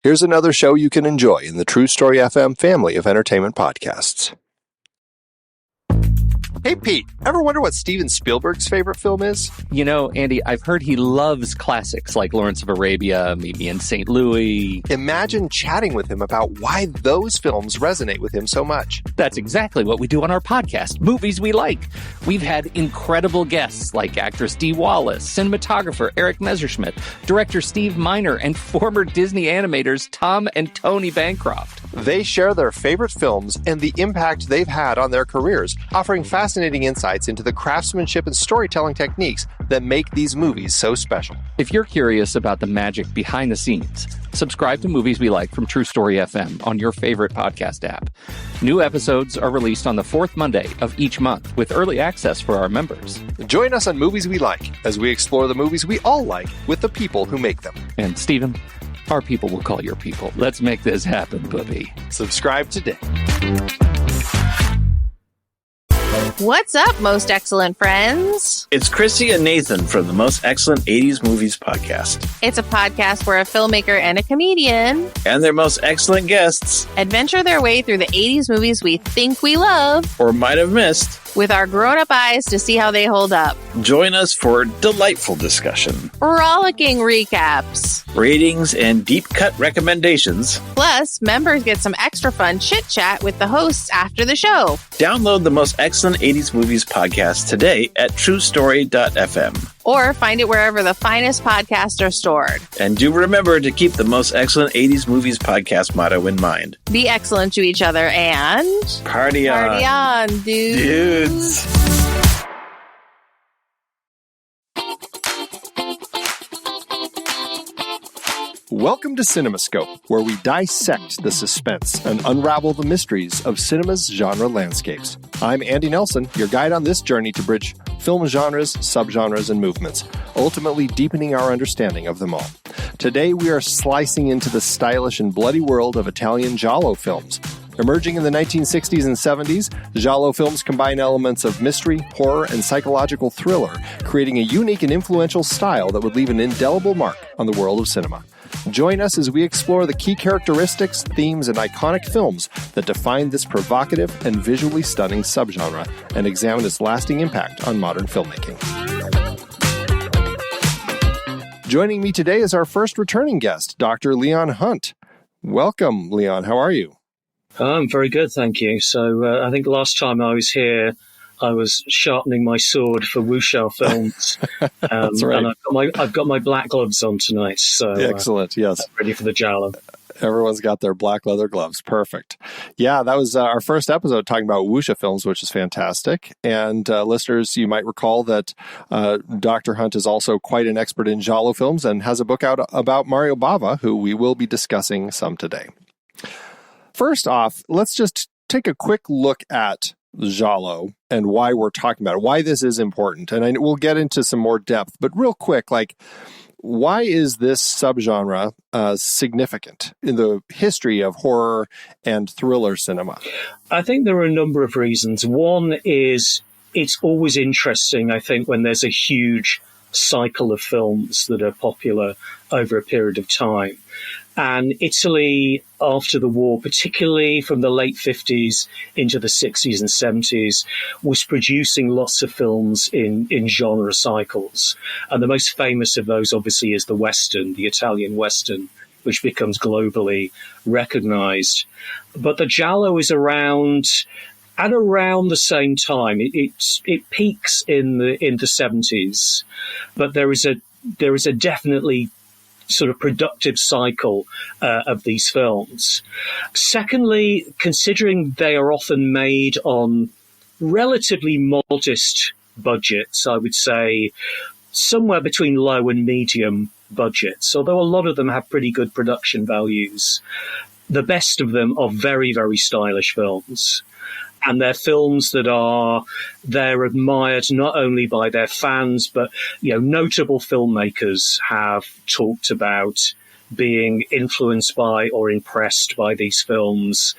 Here's another show you can enjoy in the True Story FM family of entertainment podcasts. Hey, Pete, ever wonder what Steven Spielberg's favorite film is? You know, Andy, I've heard he loves classics like Lawrence of Arabia, Meet Me in St. Louis. Imagine chatting with him about why those films resonate with him so much. That's exactly what we do on our podcast, Movies We Like. We've had incredible guests like actress Dee Wallace, cinematographer Eric Messerschmidt, director Steve Miner, and former Disney animators Tom and Tony Bancroft. They share their favorite films and the impact they've had on their careers, offering fascinating insights into the craftsmanship and storytelling techniques that make these movies so special. If you're curious about the magic behind the scenes, subscribe to Movies We Like from True Story FM on your favorite podcast app. New episodes are released on the fourth Monday of each month with early access for our members. Join us on Movies We Like as we explore the movies we all like with the people who make them. And Stephen, our people will call your people. Let's make this happen, puppy. Subscribe today. What's up, most excellent friends? It's Chrissy and Nathan from the Most Excellent 80s Movies podcast. It's a podcast where a filmmaker and a comedian And their most excellent guests, adventure their way through the 80s movies we think we love or might have missed, with our grown-up eyes to see how they hold up. join us for delightful discussion, Rollicking recaps. ratings, and deep-cut recommendations. Plus, members get some extra fun chit-chat with the hosts after the show. Download the Most Excellent 80s Movies podcast today at truestory.fm. Or find it wherever the finest podcasts are stored. And do remember to keep the Most Excellent 80s Movies podcast motto in mind. Be excellent to each other and... Party on. Party on, dudes. Welcome to CinemaScope, where we dissect the suspense and unravel the mysteries of cinema's genre landscapes. I'm Andy Nelson, your guide on this journey to bridge film genres, subgenres, and movements, ultimately deepening our understanding of them all. Today, we are slicing into the stylish and bloody world of Italian Giallo films. Emerging in the 1960s and 70s, Giallo films combine elements of mystery, horror, and psychological thriller, creating a unique and influential style that would leave an indelible mark on the world of cinema. Join us as we explore the key characteristics, themes, and iconic films that define this provocative and visually stunning subgenre and examine its lasting impact on modern filmmaking. Joining me today is our first returning guest, Dr. Leon Hunt. Welcome, Leon. How are you? I'm very good, thank you. So I think last time I was here, I was sharpening my sword for wuxia films. That's right. And I've got my black gloves on tonight. So excellent, yes. I'm ready for the Giallo. Everyone's got their black leather gloves. Perfect. Yeah, that was our first episode talking about wuxia films, which is fantastic. And listeners, you might recall that Dr. Hunt is also quite an expert in Giallo films and has a book out about Mario Bava, who we will be discussing some today. First off, let's just take a quick look at Giallo and why we're talking about it, why this is important. And we'll get into some more depth, but real quick, why is this subgenre significant in the history of horror and thriller cinema? I think there are a number of reasons. One is it's always interesting, I think, when there's a huge cycle of films that are popular over a period of time. And Italy, after the war, particularly from the late 50s into the 60s and 70s, was producing lots of films in genre cycles. And the most famous of those, obviously, is the Western, the Italian Western, which becomes globally recognized. But the Giallo is around at around the same time. It peaks in the 70s, but there is a definitely sort of productive cycle of these films. Secondly, considering they are often made on relatively modest budgets, I would say somewhere between low and medium budgets, although a lot of them have pretty good production values. The best of them are very, very stylish films. And they're films that they're admired not only by their fans, but notable filmmakers have talked about being influenced by or impressed by these films.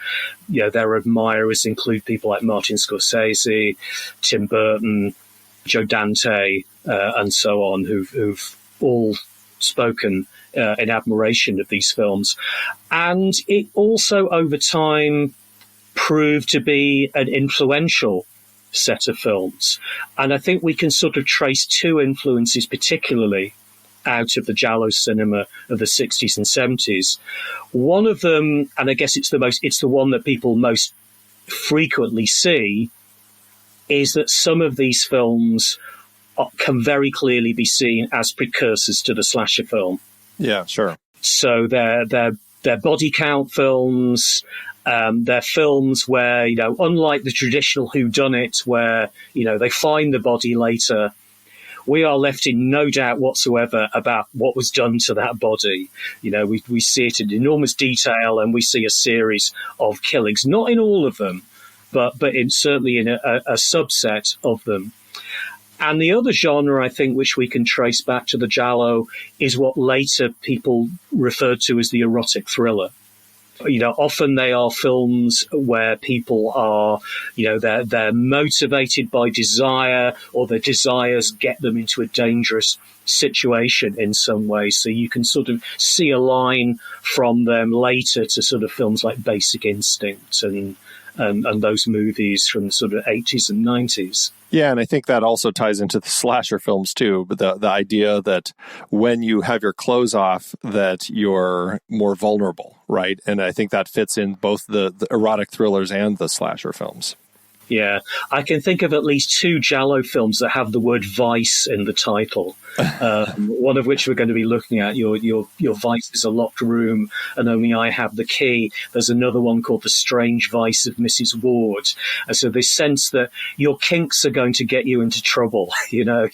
Their admirers include people like Martin Scorsese, Tim Burton, Joe Dante, and so on, who've all spoken in admiration of these films. And it also, over time, proved to be an influential set of films. And I think we can sort of trace two influences particularly out of the Giallo cinema of the 60s and 70s. One of them, and I guess it's the one that people most frequently see, is that some of these films can very clearly be seen as precursors to the slasher film. Yeah, sure. So they're body count films. They're films where, unlike the traditional whodunit, where, they find the body later, we are left in no doubt whatsoever about what was done to that body. We see it in enormous detail, and we see a series of killings, not in all of them, but certainly in a subset of them. And the other genre, I think, which we can trace back to the Giallo is what later people referred to as the erotic thriller. Often they are films where people are, they're motivated by desire, or their desires get them into a dangerous situation in some way. So you can sort of see a line from them later to sort of films like Basic Instinct and those movies from the sort of 80s and 90s. Yeah, and I think that also ties into the slasher films too, but the idea that when you have your clothes off, that you're more vulnerable, right? And I think that fits in both the erotic thrillers and the slasher films. Yeah, I can think of at least two Giallo films that have the word vice in the title. One of which we're going to be looking at. Your vice is a locked room, and only I have the key. There's another one called The Strange Vice of Mrs. Ward. And so this sense that your kinks are going to get you into trouble. Your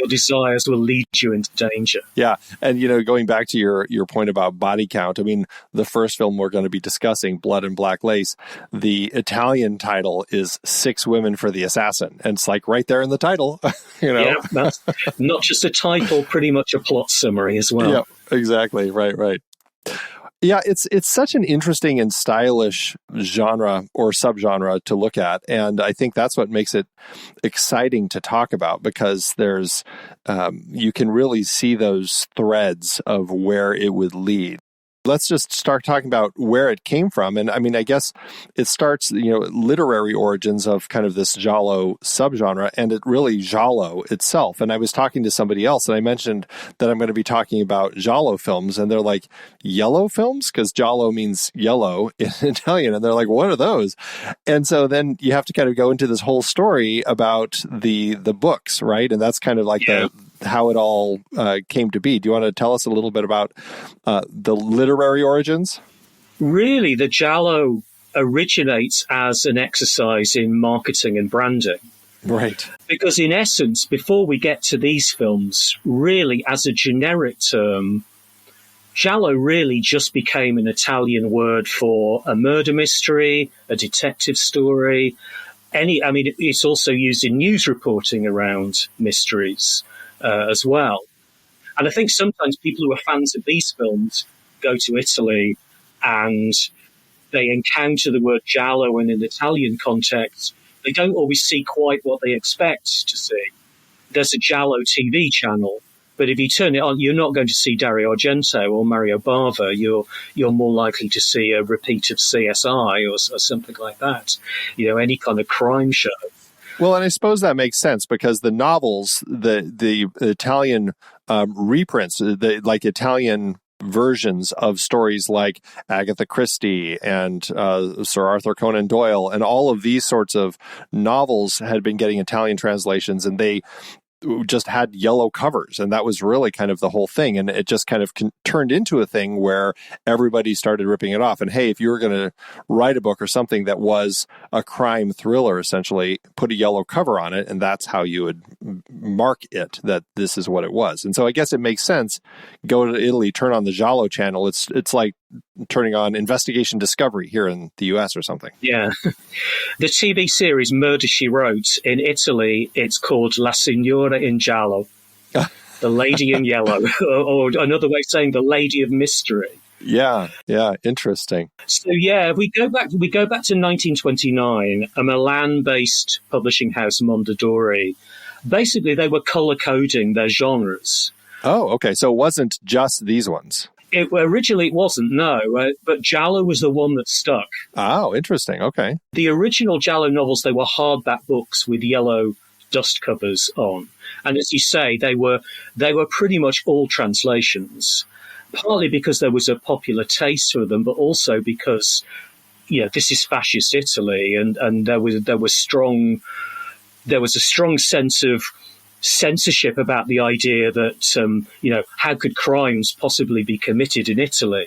desires will lead you into danger. Yeah, and going back to your point about body count, I mean, the first film we're going to be discussing, Blood and Black Lace, the Italian title is Six Women for the Assassin, and it's like right there in the title. Yeah, that's not just a title, pretty much a plot summary as well. Yeah, exactly. Right. Yeah, it's such an interesting and stylish genre or subgenre to look at, and I think that's what makes it exciting to talk about, because there's you can really see those threads of where it would lead. Let's just start talking about where it came from. And I mean, I guess it starts, literary origins of kind of this Giallo subgenre, and it really Giallo itself. And I was talking to somebody else, and I mentioned that I'm going to be talking about Giallo films, and they're like, yellow films? Because Giallo means yellow in Italian. And they're like, what are those? And so then you have to kind of go into this whole story about the books, right? And that's kind of like how it all came to be. Do you want to tell us a little bit about the literary origins? Really, the Giallo originates as an exercise in marketing and branding. Right. Because in essence, before we get to these films, really as a generic term, Giallo really just became an Italian word for a murder mystery, a detective story. It's also used in news reporting around mysteries as well. And I think sometimes people who are fans of these films go to Italy and they encounter the word Giallo in an Italian context. They don't always see quite what they expect to see. There's a Giallo TV channel, but if you turn it on, you're not going to see Dario Argento or Mario Bava. You're more likely to see a repeat of CSI or something like that. Any kind of crime show. Well, and I suppose that makes sense, because the novels, the Italian reprints, like Italian versions of stories like Agatha Christie and Sir Arthur Conan Doyle, and all of these sorts of novels had been getting Italian translations, and they just had yellow covers, and that was really kind of the whole thing. And it just kind of turned into a thing where everybody started ripping it off. And hey, if you were going to write a book or something that was a crime thriller, essentially, put a yellow cover on it, and that's how you would mark it, that this is what it was. And so I guess it makes sense. Go to Italy, turn on the Giallo channel. It's like turning on Investigation Discovery here in the US or something. Yeah. The TV series Murder, She Wrote, in Italy, it's called La Signora in Giallo, the lady in yellow, or another way of saying the lady of mystery. Yeah, interesting. So we go back to 1929, a Milan-based publishing house, Mondadori. Basically, they were color coding their genres. Oh, okay. So it wasn't just these ones. Originally, it wasn't, no, but Giallo was the one that stuck. Oh, interesting. Okay. The original Giallo novels, they were hardback books with yellow dust covers on. And as you say, they were pretty much all translations, partly because there was a popular taste for them, but also because, this is fascist Italy, and there was a strong sense of censorship about the idea that, how could crimes possibly be committed in Italy?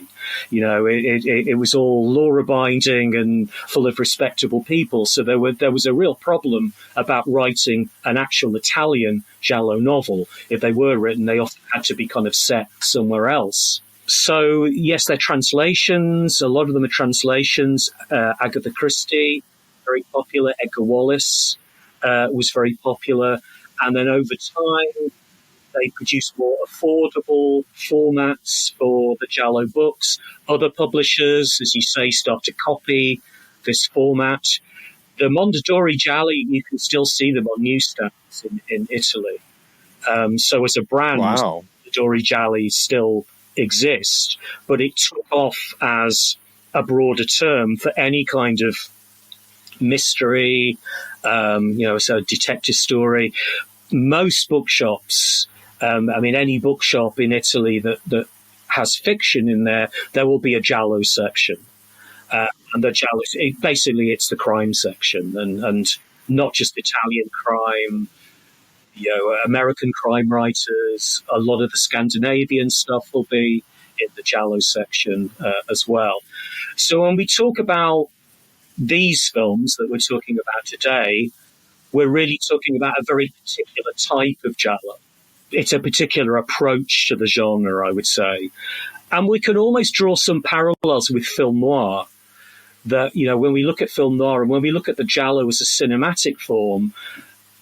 It was all law-abiding and full of respectable people. So there was a real problem about writing an actual Italian Giallo novel. If they were written, they often had to be kind of set somewhere else. So, yes, they're translations. A lot of them are translations. Agatha Christie, very popular. Edgar Wallace was very popular. And then over time, they produced more affordable formats for the Giallo books. Other publishers, as you say, start to copy this format. The Mondadori Gialli, you can still see them on newsstands in Italy. So as a brand, wow. Mondadori Gialli still exist, but it took off as a broader term for any kind of mystery, so a detective story. Most bookshops, any bookshop in Italy that has fiction in there will be a Giallo section. And the Giallo, it's the crime section, and not just Italian crime, American crime writers. A lot of the Scandinavian stuff will be in the Giallo section as well. So when we talk about these films that we're talking about today, we're really talking about a very particular type of Giallo. It's a particular approach to the genre, I would say. And we can almost draw some parallels with film noir. That, when we look at film noir and when we look at the Giallo as a cinematic form,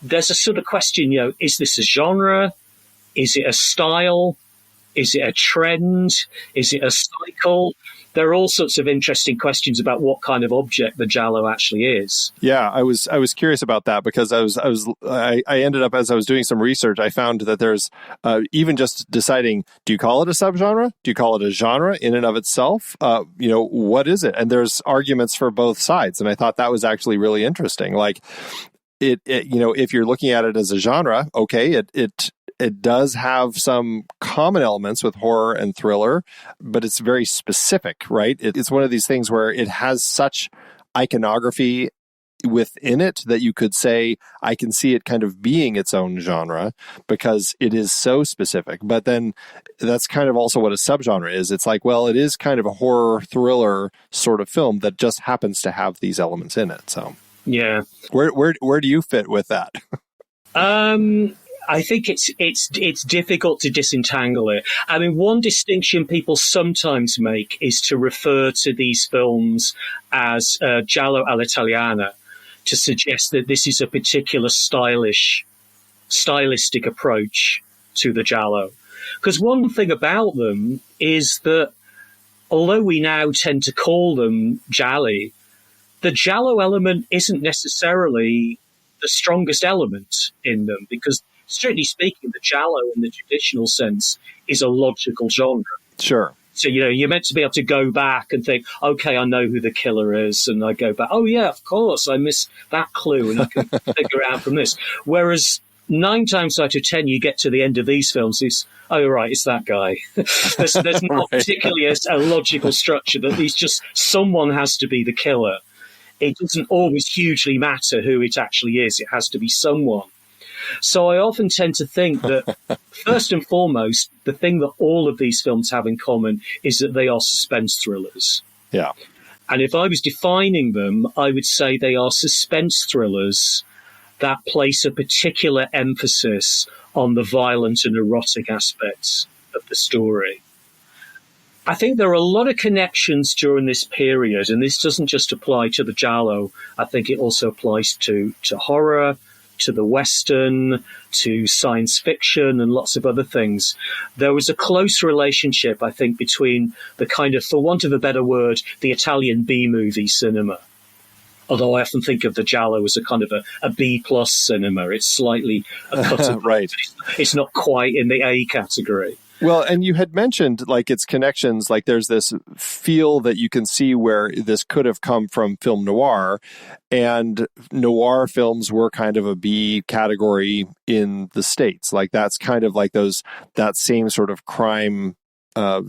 there's a sort of question, is this a genre? Is it a style? Is it a trend? Is it a cycle? There are all sorts of interesting questions about what kind of object the Giallo actually is. Yeah, I was curious about that because I ended up, as I was doing some research, I found that there's even just deciding, do you call it a subgenre? Do you call it a genre in and of itself? What is it? And there's arguments for both sides, and I thought that was actually really interesting. Like it if you're looking at it as a genre, okay, it does have some common elements with horror and thriller, but it's very specific, right? It's one of these things where it has such iconography within it that you could say, I can see it kind of being its own genre because it is so specific. But then that's kind of also what a subgenre is. It's like, well, it is kind of a horror thriller sort of film that just happens to have these elements in it. So yeah, where do you fit with that? I think it's difficult to disentangle it. I mean, one distinction people sometimes make is to refer to these films as Giallo all'Italiana, to suggest that this is a particular stylistic approach to the Giallo. Because one thing about them is that although we now tend to call them Gialli, the Giallo element isn't necessarily the strongest element in them, because strictly speaking, the Giallo in the traditional sense is a logical genre. Sure. So, you're meant to be able to go back and think, okay, I know who the killer is. And I go back, oh, yeah, of course, I missed that clue and I can figure out from this. Whereas 9 times out of 10, you get to the end of these films, oh, right, it's that guy. there's not particularly a logical structure, that it's just someone has to be the killer. It doesn't always hugely matter who it actually is. It has to be someone. So I often tend to think that, first and foremost, the thing that all of these films have in common is that they are suspense thrillers. Yeah. And if I was defining them, I would say they are suspense thrillers that place a particular emphasis on the violent and erotic aspects of the story. I think there are a lot of connections during this period, and this doesn't just apply to the Giallo. I think it also applies to horror, to the Western, to science fiction, and lots of other things. There was a close relationship, I think, between the kind of, for want of a better word, the Italian B-movie cinema Although I often think of the Giallo as a kind of a B plus cinema. It's slightly a cut above, right. It's not quite in the A category. Well, and you had mentioned like its connections, like there's this feel that you can see where this could have come from film noir, and noir films were kind of a B category in the States. Like that's kind of like that same sort of crime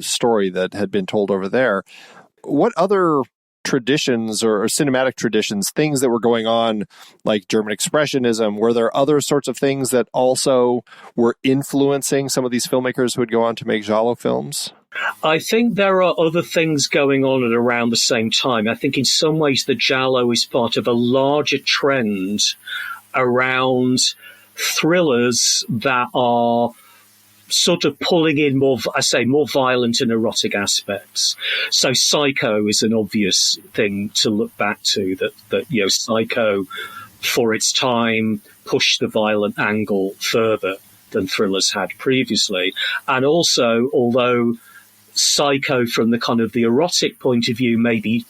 story that had been told over there. What other traditions or cinematic traditions, things that were going on, like German Expressionism, were there other sorts of things that also were influencing some of these filmmakers who would go on to make Giallo films? I think there are other things going on at around the same time. I think in some ways the Giallo is part of a larger trend around thrillers that are sort of pulling in more violent and erotic aspects. So Psycho is an obvious thing to look back to, that Psycho for its time pushed the violent angle further than thrillers had previously. And also, although Psycho from the kind of the erotic point of view maybe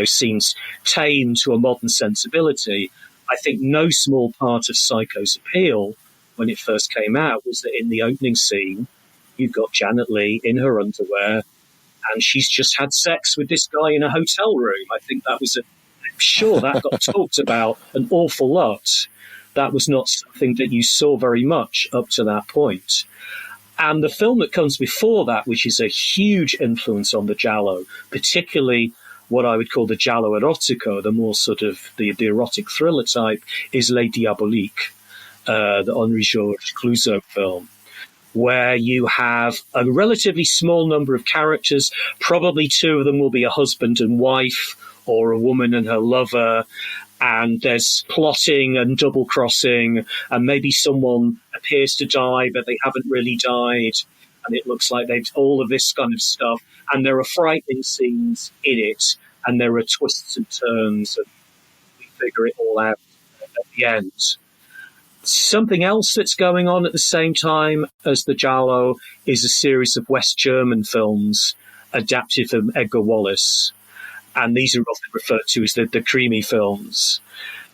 seems tame to a modern sensibility, I think no small part of Psycho's appeal when it first came out was that in the opening scene, you've got Janet Leigh in her underwear, and she's just had sex with this guy in a hotel room. I think that was I'm sure that got talked about an awful lot. That was not something that you saw very much up to that point. And the film that comes before that, which is a huge influence on the Giallo, particularly what I would call the Giallo erotico, the more sort of the erotic thriller type, is Les Diaboliques. The Henri-Georges Clouzot film, where you have a relatively small number of characters. Probably two of them will be a husband and wife, or a woman and her lover, and there's plotting and double-crossing, and maybe someone appears to die, but they haven't really died, and it looks like they've all of this kind of stuff, and there are frightening scenes in it, and there are twists and turns, and we figure it all out at the end. Something else that's going on at the same time as the Giallo is a series of West German films adapted from Edgar Wallace. And these are often referred to as the creamy films.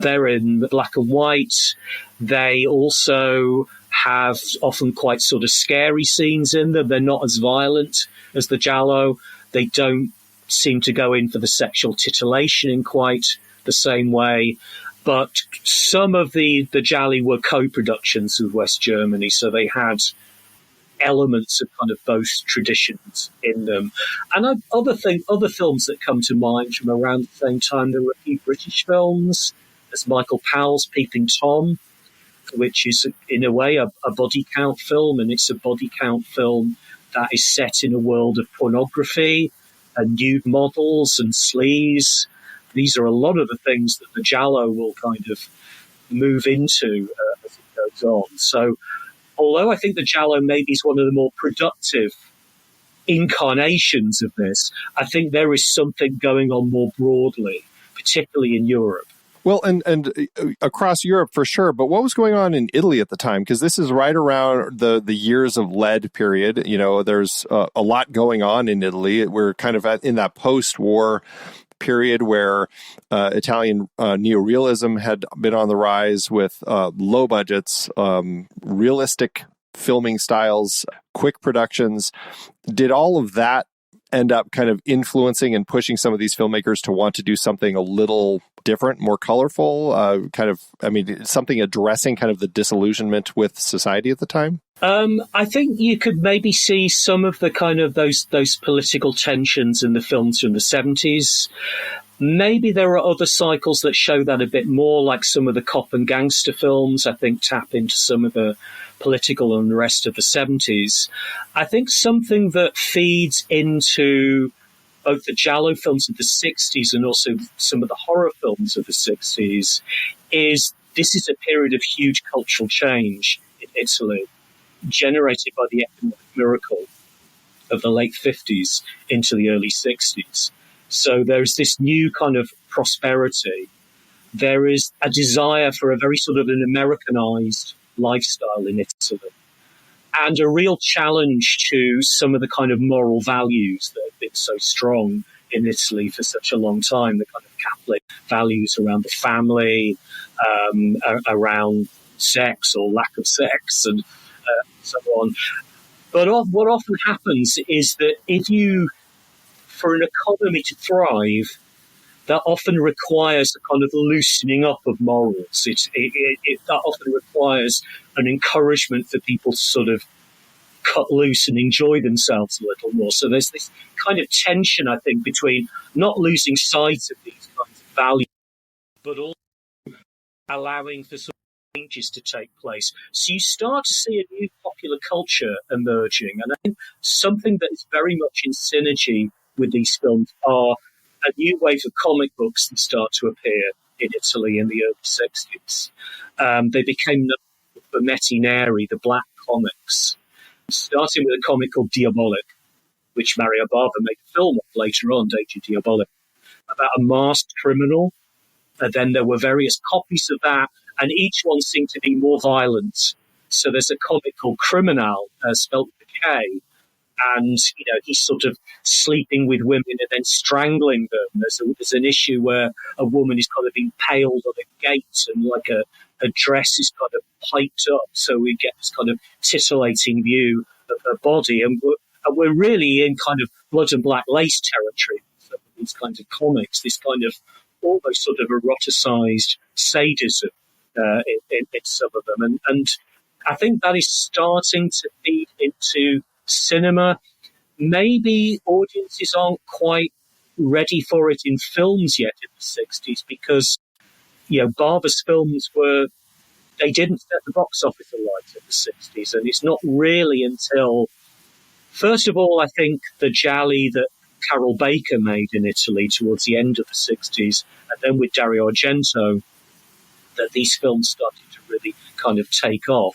They're in black and white. They also have often quite sort of scary scenes in them. They're not as violent as the Giallo. They don't seem to go in for the sexual titillation in quite the same way. But some of the Gialli were co-productions with West Germany, so they had elements of kind of both traditions in them. And other films that come to mind from around the same time, there were a few British films. There's Michael Powell's Peeping Tom, which is in a way a body count film, and it's a body count film that is set in a world of pornography and nude models and sleaze. These are a lot of the things that the Giallo will kind of move into as it goes on. So although I think the Giallo maybe is one of the more productive incarnations of this, I think there is something going on more broadly, particularly in Europe. Well, and across Europe for sure, but what was going on in Italy at the time? Because this is right around the years of lead period. There's a lot going on in Italy. We're kind of in that post-war period where Italian neorealism had been on the rise with low budgets, realistic filming styles, quick productions. Did all of that end up kind of influencing and pushing some of these filmmakers to want to do something a little different, more colorful, something addressing kind of the disillusionment with society at the time? I think you could maybe see some of the kind of those political tensions in the films from the 70s. Maybe there are other cycles that show that a bit more, like some of the cop and gangster films, I think, tap into some of the political unrest of the 70s. I think something that feeds into both the Giallo films of the 60s and also some of the horror films of the 60s is this is a period of huge cultural change in Italy, generated by the economic miracle of the late 50s into the early 60s. So there's this new kind of prosperity. There is a desire for a very sort of an Americanized lifestyle in Italy, and a real challenge to some of the kind of moral values that have been so strong in Italy for such a long time, the kind of Catholic values around the family, around sex or lack of sex, and so on. But what often happens is that for an economy to thrive, that often requires a kind of loosening up of morals. That often requires an encouragement for people to sort of cut loose and enjoy themselves a little more. So there's this kind of tension, I think, between not losing sight of these kinds of values, but also allowing for some changes to take place. So you start to see a new popular culture emerging. And I think something that is very much in synergy with these films are a new wave of comic books that start to appear in Italy in the early 60s. They became known for Mettineri, the black comics, starting with a comic called Diabolic, which Mario Bava made a film of later on, Danger Diabolic, about a masked criminal. And then there were various copies of that, and each one seemed to be more violent. So there's a comic called Criminal, spelled with a K, and he's sort of sleeping with women and then strangling them. There's an issue where a woman is kind of impaled on a gate, and like a dress is kind of piped up, so we get this kind of titillating view of her body, and we're really in kind of blood and black lace territory. So these kinds of comics, this kind of almost sort of eroticized sadism in some of them, and I think that is starting to feed into cinema. Maybe audiences aren't quite ready for it in films yet in the 60s, because Bava's films they didn't set the box office alight in the 60s, and it's not really until, first of all, I think the gialli that Carol Baker made in Italy towards the end of the 60s, and then with Dario Argento, that these films started to really kind of take off.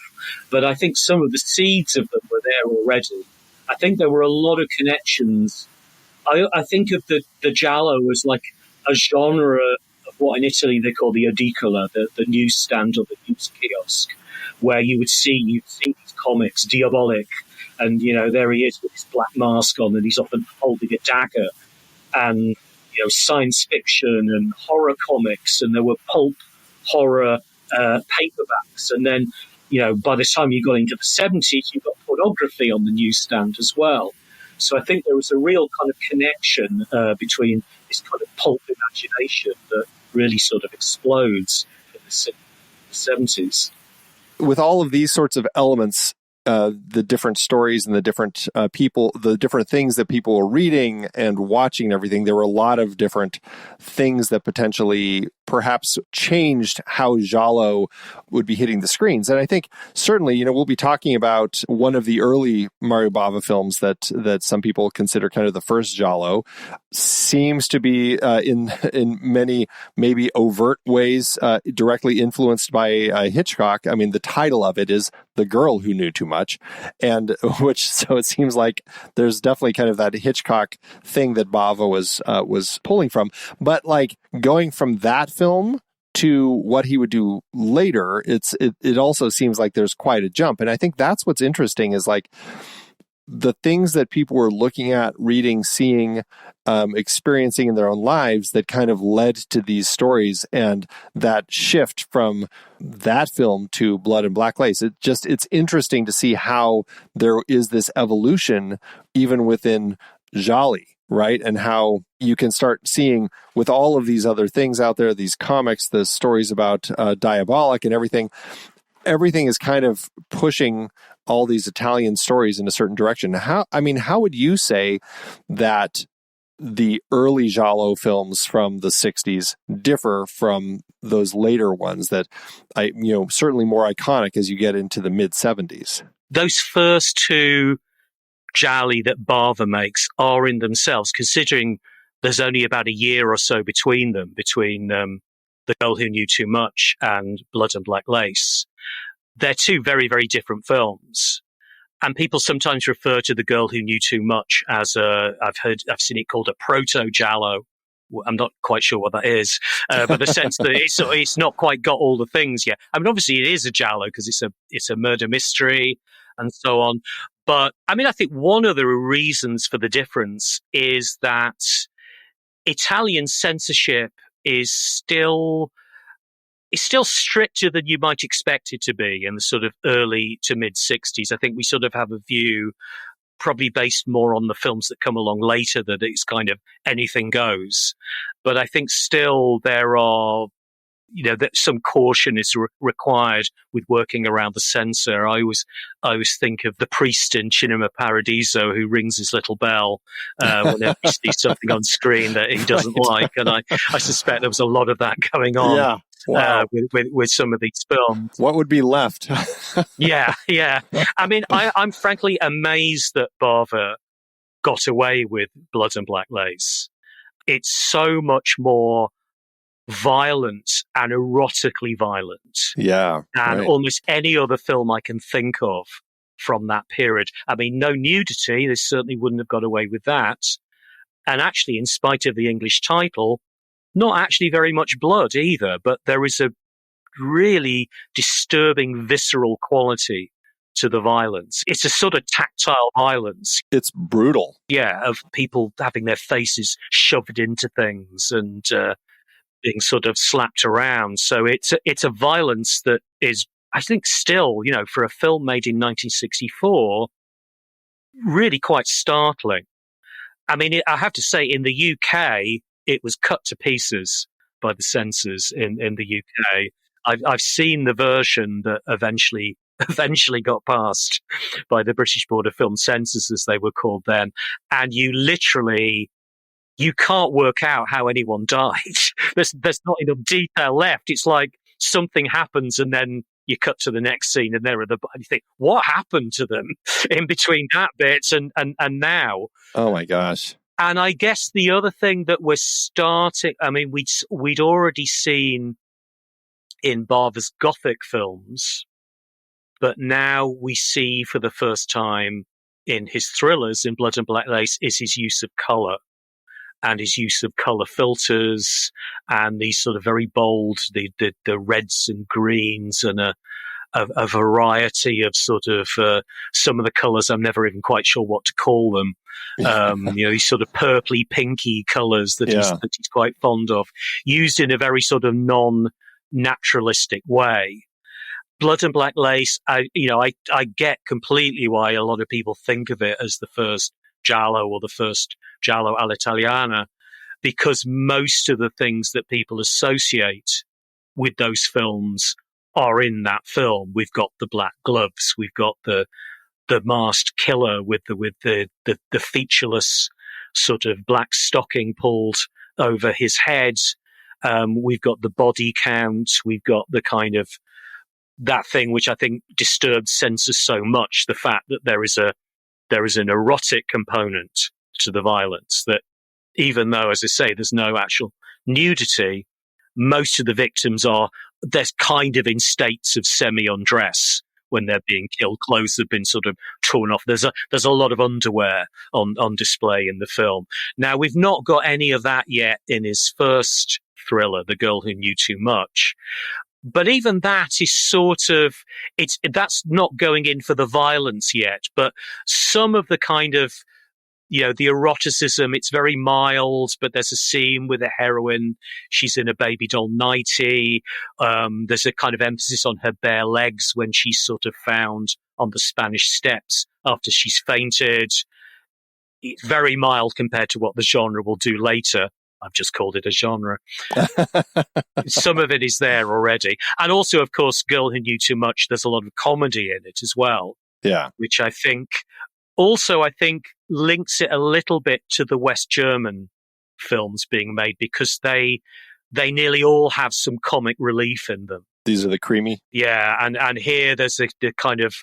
But I think some of the seeds of them were there already. I think there were a lot of connections. I think of the giallo as like a genre of what in Italy they call the edicola, the newsstand or the news kiosk, where you would see these comics, Diabolic, and there he is with his black mask on, and he's often holding a dagger, and science fiction and horror comics, and there were pulp horror paperbacks, and then by the time you got into the 70s, you got pornography on the newsstand as well. So I think there was a real kind of connection between this kind of pulp imagination that really sort of explodes in the 70s. With all of these sorts of elements, the different stories and the different people, the different things that people were reading and watching and everything, there were a lot of different things that potentially perhaps changed how giallo would be hitting the screens. And I think certainly, we'll be talking about one of the early Mario Bava films that some people consider kind of the first giallo. Seems to be in many maybe overt ways directly influenced by Hitchcock. I mean, the title of it is The Girl Who Knew Too Much, and so it seems like there's definitely kind of that Hitchcock thing that Bava was pulling from. But like going from that film to what he would do later, it also seems like there's quite a jump. And I think that's what's interesting is like the things that people were looking at, reading, seeing, experiencing in their own lives that kind of led to these stories, and that shift from that film to Blood and Black Lace. It's interesting to see how there is this evolution even within gialli, right? And how you can start seeing with all of these other things out there, these comics, the stories about Diabolic and everything is kind of pushing all these Italian stories in a certain direction. How would you say that the early giallo films from the 60s differ from those later ones that certainly more iconic as you get into the mid 70s? Those first two gialli that Bava makes are in themselves, considering there's only about a year or so between them, between The Girl Who Knew Too Much and Blood and Black Lace. They're two very, very different films. And people sometimes refer to The Girl Who Knew Too Much as I've seen it called a proto-giallo. I'm not quite sure what that is, but the sense that it's not quite got all the things yet. I mean, obviously it is a giallo because it's a murder mystery and so on. But I mean, I think one of the reasons for the difference is that Italian censorship is still stricter than you might expect it to be in the sort of early to mid 60s. I think we sort of have a view, probably based more on the films that come along later, that it's kind of anything goes. But I think still there are, that some caution is required with working around the censor. I always think of the priest in Cinema Paradiso who rings his little bell whenever he sees something on screen that he doesn't like. And I suspect there was a lot of that going on. Yeah. Wow. With some of these films. What would be left? Yeah. I mean, I'm frankly amazed that Bava got away with Blood and Black Lace. It's so much more violent and erotically violent. Yeah. And almost any other film I can think of from that period. I mean, no nudity. They certainly wouldn't have got away with that. And actually, in spite of the English title, not actually very much blood either, but there is a really disturbing visceral quality to the violence. It's a sort of tactile violence. It's brutal. Yeah, of people having their faces shoved into things and being sort of slapped around. So it's a violence that is, I think, still, for a film made in 1964, really quite startling. I mean, I have to say, in the UK, it was cut to pieces by the censors in the UK. I've seen the version that eventually got passed by the British Board of Film Censors, as they were called then, and you can't work out how anyone died. There's not enough detail left. It's like something happens and then you cut to the next scene and there are and you think, what happened to them in between that bit and now? Oh my gosh. And I guess the other thing that we're starting, I mean, we'd already seen in Bava's Gothic films, but now we see for the first time in his thrillers, in Blood and Black Lace, is his use of colour and his use of colour filters and these sort of very bold, the reds and greens and a variety of sort of some of the colours I'm never even quite sure what to call them. These sort of purpley, pinky colours that he's quite fond of, used in a very sort of non-naturalistic way. Blood and Black Lace, I get completely why a lot of people think of it as the first Giallo or the first Giallo all'Italiana, because most of the things that people associate with those films are in that film. We've got the black gloves, we've got the masked killer with the featureless sort of black stocking pulled over his head. We've got the body count. We've got the kind of that thing which I think disturbed censors so much, the fact that there is an erotic component to the violence, that even though, as I say, there's no actual nudity, most of the victims they're kind of in states of semi-undress when they're being killed. Clothes have been sort of torn off. There's a lot of underwear on display in the film. Now, we've not got any of that yet in his first thriller, The Girl Who Knew Too Much. But even that is sort of, that's not going in for the violence yet, but some of the kind of, the eroticism, it's very mild, but there's a scene with a heroine. She's in a baby doll nightie. There's a kind of emphasis on her bare legs when she's sort of found on the Spanish steps after she's fainted. It's very mild compared to what the genre will do later. I've just called it a genre. Some of it is there already. And also, of course, Girl Who Knew Too Much, there's a lot of comedy in it as well. Yeah. Which I think links it a little bit to the West German films being made, because they nearly all have some comic relief in them. These are the creamy. Yeah, and here there's the kind of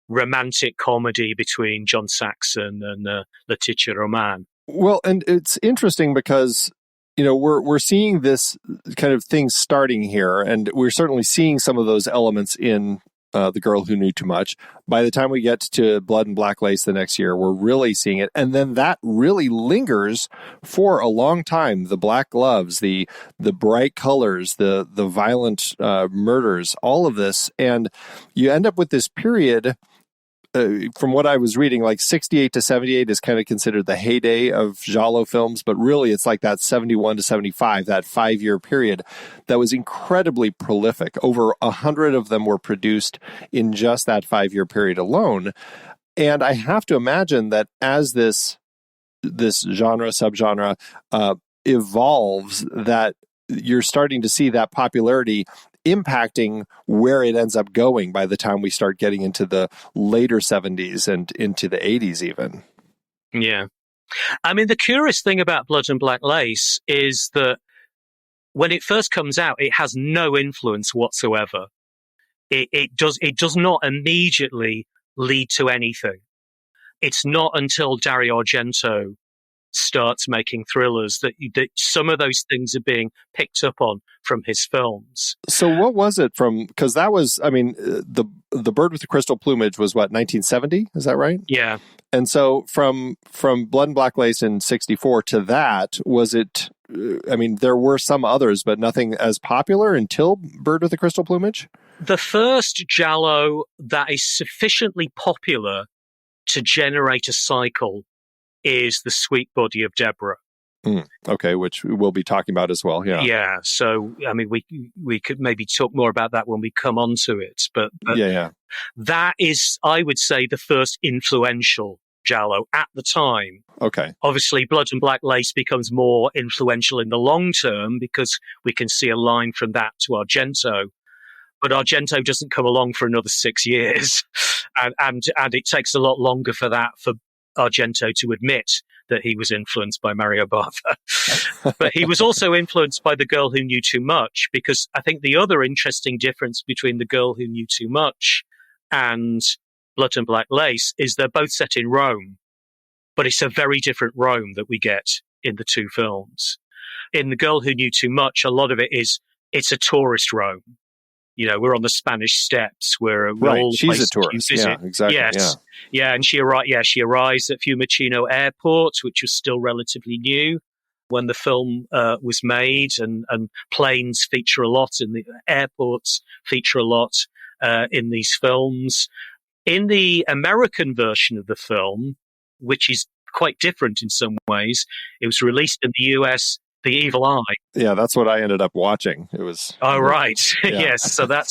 romantic comedy between John Saxon and Letizia Roman. Well, and it's interesting because, we're seeing this kind of thing starting here, and we're certainly seeing some of those elements in The Girl Who Knew Too Much. By the time we get to Blood and Black Lace the next year, we're really seeing it. And then that really lingers for a long time. The black gloves, the bright colors, the violent murders, all of this. And you end up with this period from what I was reading, like 68 to 78 is kind of considered the heyday of Giallo films, but really it's like that 71 to 75, that 5-year period that was incredibly prolific. Over 100 of them were produced in just that 5-year period alone. And I have to imagine that as this genre, subgenre evolves, that you're starting to see that popularity impacting where it ends up going by the time we start getting into the later 70s and into the 80s even. Yeah. I mean, the curious thing about Blood and Black Lace is that when it first comes out, it has no influence whatsoever. It does not immediately lead to anything. It's not until Dario Argento starts making thrillers that some of those things are being picked up on from his films. So what was it from, because that was, I mean, the Bird with the Crystal Plumage was what, 1970? Is that right? Yeah. And so from Blood and Black Lace in 64 to that, was it, I mean, there were some others, but nothing as popular until Bird with the Crystal Plumage? The first Giallo that is sufficiently popular to generate a cycle is The Sweet Body of Deborah. Okay, which we'll be talking about as well. Yeah. Yeah. So, I mean, we could maybe talk more about that when we come on to it. But yeah. That is, I would say, the first influential Giallo at the time. Okay. Obviously, Blood and Black Lace becomes more influential in the long term because we can see a line from that to Argento. But Argento doesn't come along for another 6 years. And it takes a lot longer for Argento to admit that he was influenced by Mario Bava. But he was also influenced by The Girl Who Knew Too Much, because I think the other interesting difference between The Girl Who Knew Too Much and Blood and Black Lace is they're both set in Rome, but it's a very different Rome that we get in the two films. In The Girl Who Knew Too Much, a lot of it's a tourist Rome. You know, we're on the Spanish Steps. We're all she's a tourist. Yeah, exactly. Yes. Yeah, and she arrives at Fiumicino Airport, which was still relatively new when the film was made, and planes feature a lot, and the airports feature a lot in these films. In the American version of the film, which is quite different in some ways, it was released in the US. The Evil Eye. Yeah, that's what I ended up watching. It was. Oh, right. Yeah. Yes. So that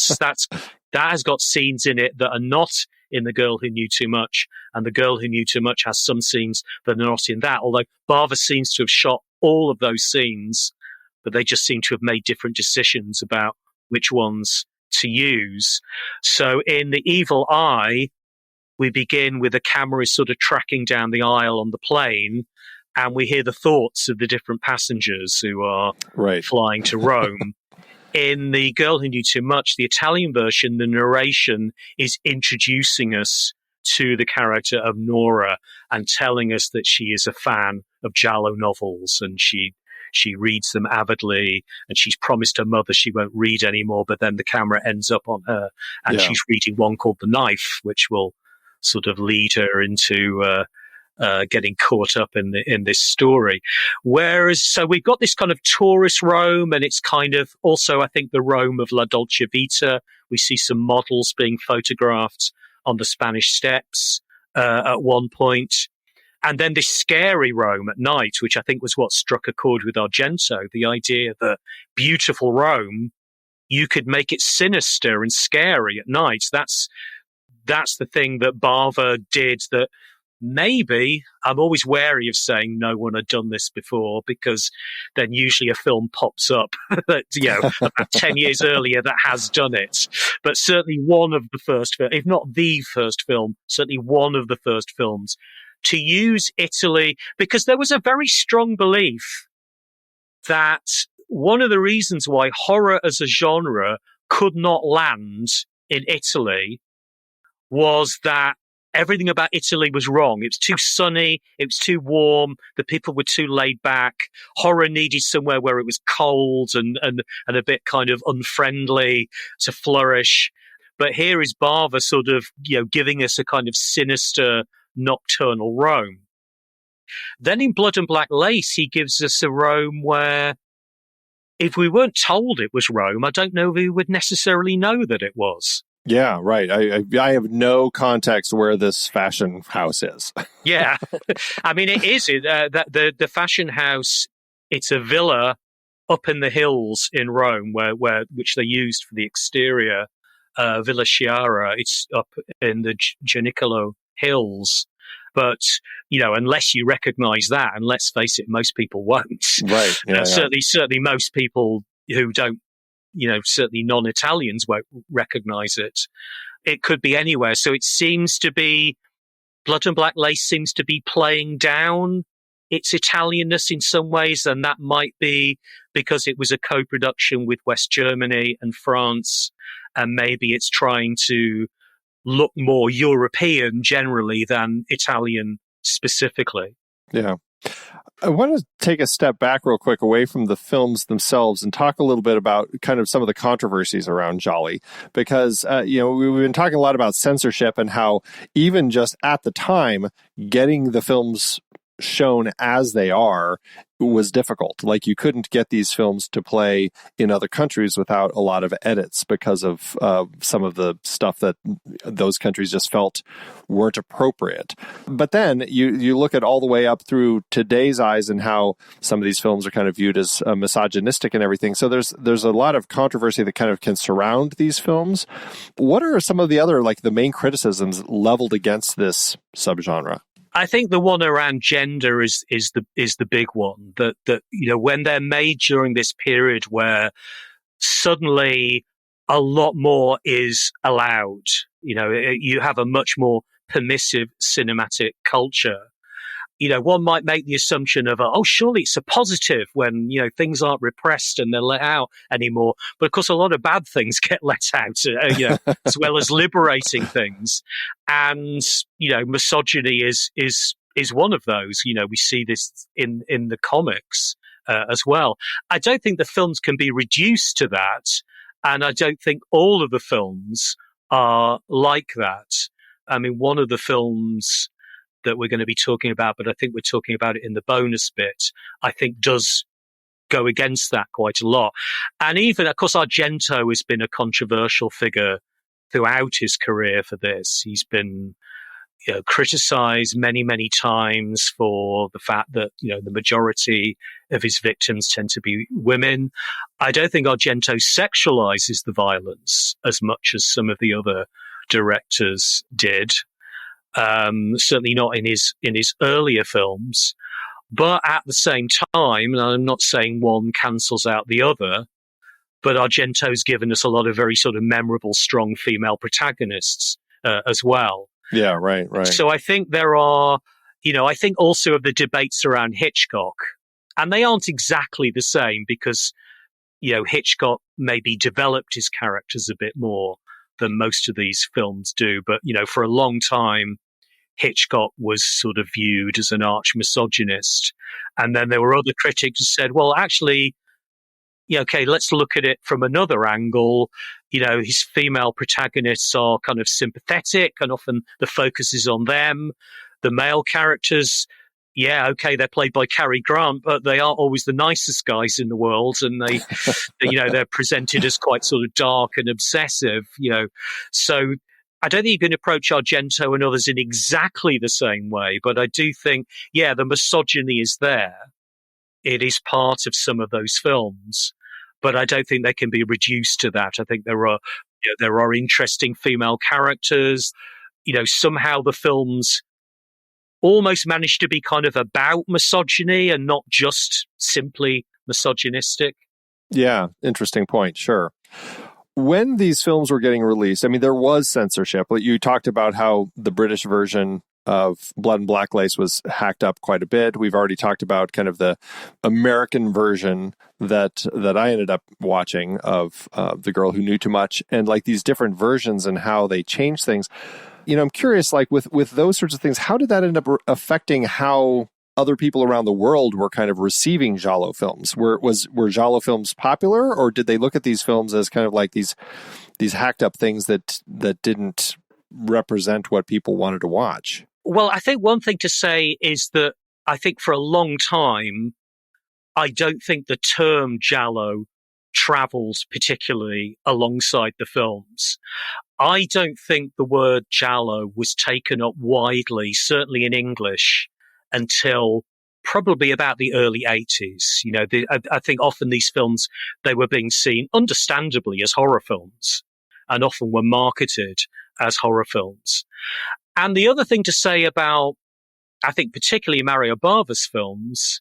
has got scenes in it that are not in The Girl Who Knew Too Much, and The Girl Who Knew Too Much has some scenes that are not in that. Although Bava seems to have shot all of those scenes, but they just seem to have made different decisions about which ones to use. So in The Evil Eye, we begin with the camera sort of tracking down the aisle on the plane. And we hear the thoughts of the different passengers who are flying to Rome. In The Girl Who Knew Too Much, the Italian version, the narration is introducing us to the character of Nora and telling us that she is a fan of Giallo novels, and she reads them avidly, and she's promised her mother she won't read anymore, but then the camera ends up on her, and she's reading one called The Knife, which will sort of lead her into getting caught up in this story. Whereas, so we've got this kind of tourist Rome, and it's kind of also, I think, the Rome of La Dolce Vita. We see some models being photographed on the Spanish Steps at one point. And then this scary Rome at night, which I think was what struck a chord with Argento, the idea that beautiful Rome, you could make it sinister and scary at night. That's the thing that Bava did that maybe, I'm always wary of saying no one had done this before, because then usually a film pops up that, about 10 years earlier that has done it. But certainly one of the first, if not the first film, certainly one of the first films to use Italy, because there was a very strong belief that one of the reasons why horror as a genre could not land in Italy was that everything about Italy was wrong. It was too sunny. It was too warm. The people were too laid back. Horror needed somewhere where it was cold and a bit kind of unfriendly to flourish. But here is Bava sort of, giving us a kind of sinister nocturnal Rome. Then in Blood and Black Lace, he gives us a Rome where if we weren't told it was Rome, I don't know if we would necessarily know that it was. Yeah, right. I have no context where this fashion house is. Yeah. I mean, it is. The fashion house, it's a villa up in the hills in Rome, which they used for the exterior. Villa Chiara. It's up in the Janicolo Hills. But, unless you recognize that, and let's face it, most people won't. Right. Yeah, certainly most people who don't, certainly non-Italians won't recognize it. It could be anywhere. So it seems to be, Blood and Black Lace seems to be playing down its Italianness in some ways, and that might be because it was a co-production with West Germany and France, and maybe it's trying to look more European generally than Italian specifically. Yeah. I want to take a step back real quick away from the films themselves and talk a little bit about kind of some of the controversies around Gialli, because, we've been talking a lot about censorship and how even just at the time, getting the films shown as they are was difficult. Like, you couldn't get these films to play in other countries without a lot of edits because of some of the stuff that those countries just felt weren't appropriate. But then you look at all the way up through today's eyes and how some of these films are kind of viewed as misogynistic and everything. So there's a lot of controversy that kind of can surround these films. What are some of the other, like, the main criticisms leveled against this subgenre? I think the one around gender is the big one, that when they're made during this period where suddenly a lot more is allowed, you have a much more permissive cinematic culture. One might make the assumption of, surely it's a positive when, things aren't repressed and they're let out anymore. But of course, a lot of bad things get let out, as well as liberating things. And, misogyny is one of those. We see this in the comics as well. I don't think the films can be reduced to that. And I don't think all of the films are like that. I mean, one of the films that we're going to be talking about, but I think we're talking about it in the bonus bit, I think does go against that quite a lot. And even, of course, Argento has been a controversial figure throughout his career for this. He's been criticized many, many times for the fact that, the majority of his victims tend to be women. I don't think Argento sexualizes the violence as much as some of the other directors did. Certainly not in his earlier films, but at the same time, and I'm not saying one cancels out the other, but Argento's given us a lot of very sort of memorable, strong female protagonists as well. Yeah, right. So I think there are, I think also of the debates around Hitchcock, and they aren't exactly the same because, Hitchcock maybe developed his characters a bit more than most of these films do. But, for a long time, Hitchcock was sort of viewed as an arch misogynist. And then there were other critics who said, well, actually, okay, let's look at it from another angle. His female protagonists are kind of sympathetic and often the focus is on them. The male characters, yeah, okay, they're played by Cary Grant, but they aren't always the nicest guys in the world. And they're presented as quite sort of dark and obsessive, So I don't think you can approach Argento and others in exactly the same way, but I do think, the misogyny is there. It is part of some of those films, but I don't think they can be reduced to that. I think there are interesting female characters. Somehow the films almost manage to be kind of about misogyny and not just simply misogynistic. Yeah, interesting point. Sure. When these films were getting released, I mean, there was censorship. You talked about how the British version of Blood and Black Lace was hacked up quite a bit. We've already talked about kind of the American version that I ended up watching of The Girl Who Knew Too Much, and like these different versions and how they changed things. I'm curious, like with those sorts of things, how did that end up affecting how other people around the world were kind of receiving Giallo films? Were Giallo films popular, or did they look at these films as kind of like these hacked up things that didn't represent what people wanted to watch? Well, I think one thing to say is that I think for a long time, I don't think the term Giallo travels particularly alongside the films. I don't think the word giallo was taken up widely, certainly in English, until probably about the early 80s. I think often these films, they were being seen understandably as horror films and often were marketed as horror films. And the other thing to say about, I think particularly Mario Bava's films,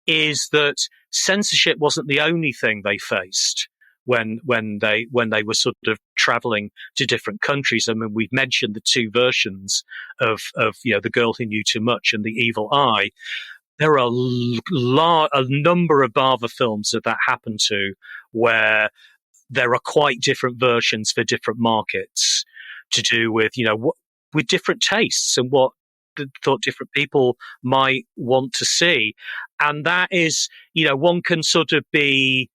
is that censorship wasn't the only thing they faced when they were sort of traveling to different countries. I mean, we've mentioned the two versions of The Girl Who Knew Too Much and The Evil Eye. There are a number of Bava films that happened to, where there are quite different versions for different markets, to do with with different tastes and what thought different people might want to see. And that is, one can sort of be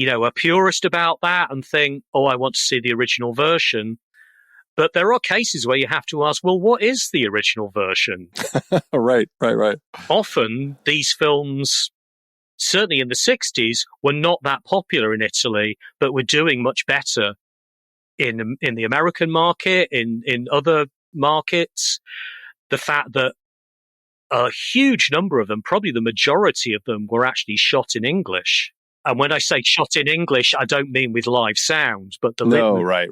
a purist about that and think, oh, I want to see the original version. But there are cases where you have to ask, well, what is the original version? Right. Often these films, certainly in the 60s, were not that popular in Italy, but were doing much better in the American market, in other markets. The fact that a huge number of them, probably the majority of them, were actually shot in English. And when I say shot in English, I don't mean with live sound, but the right.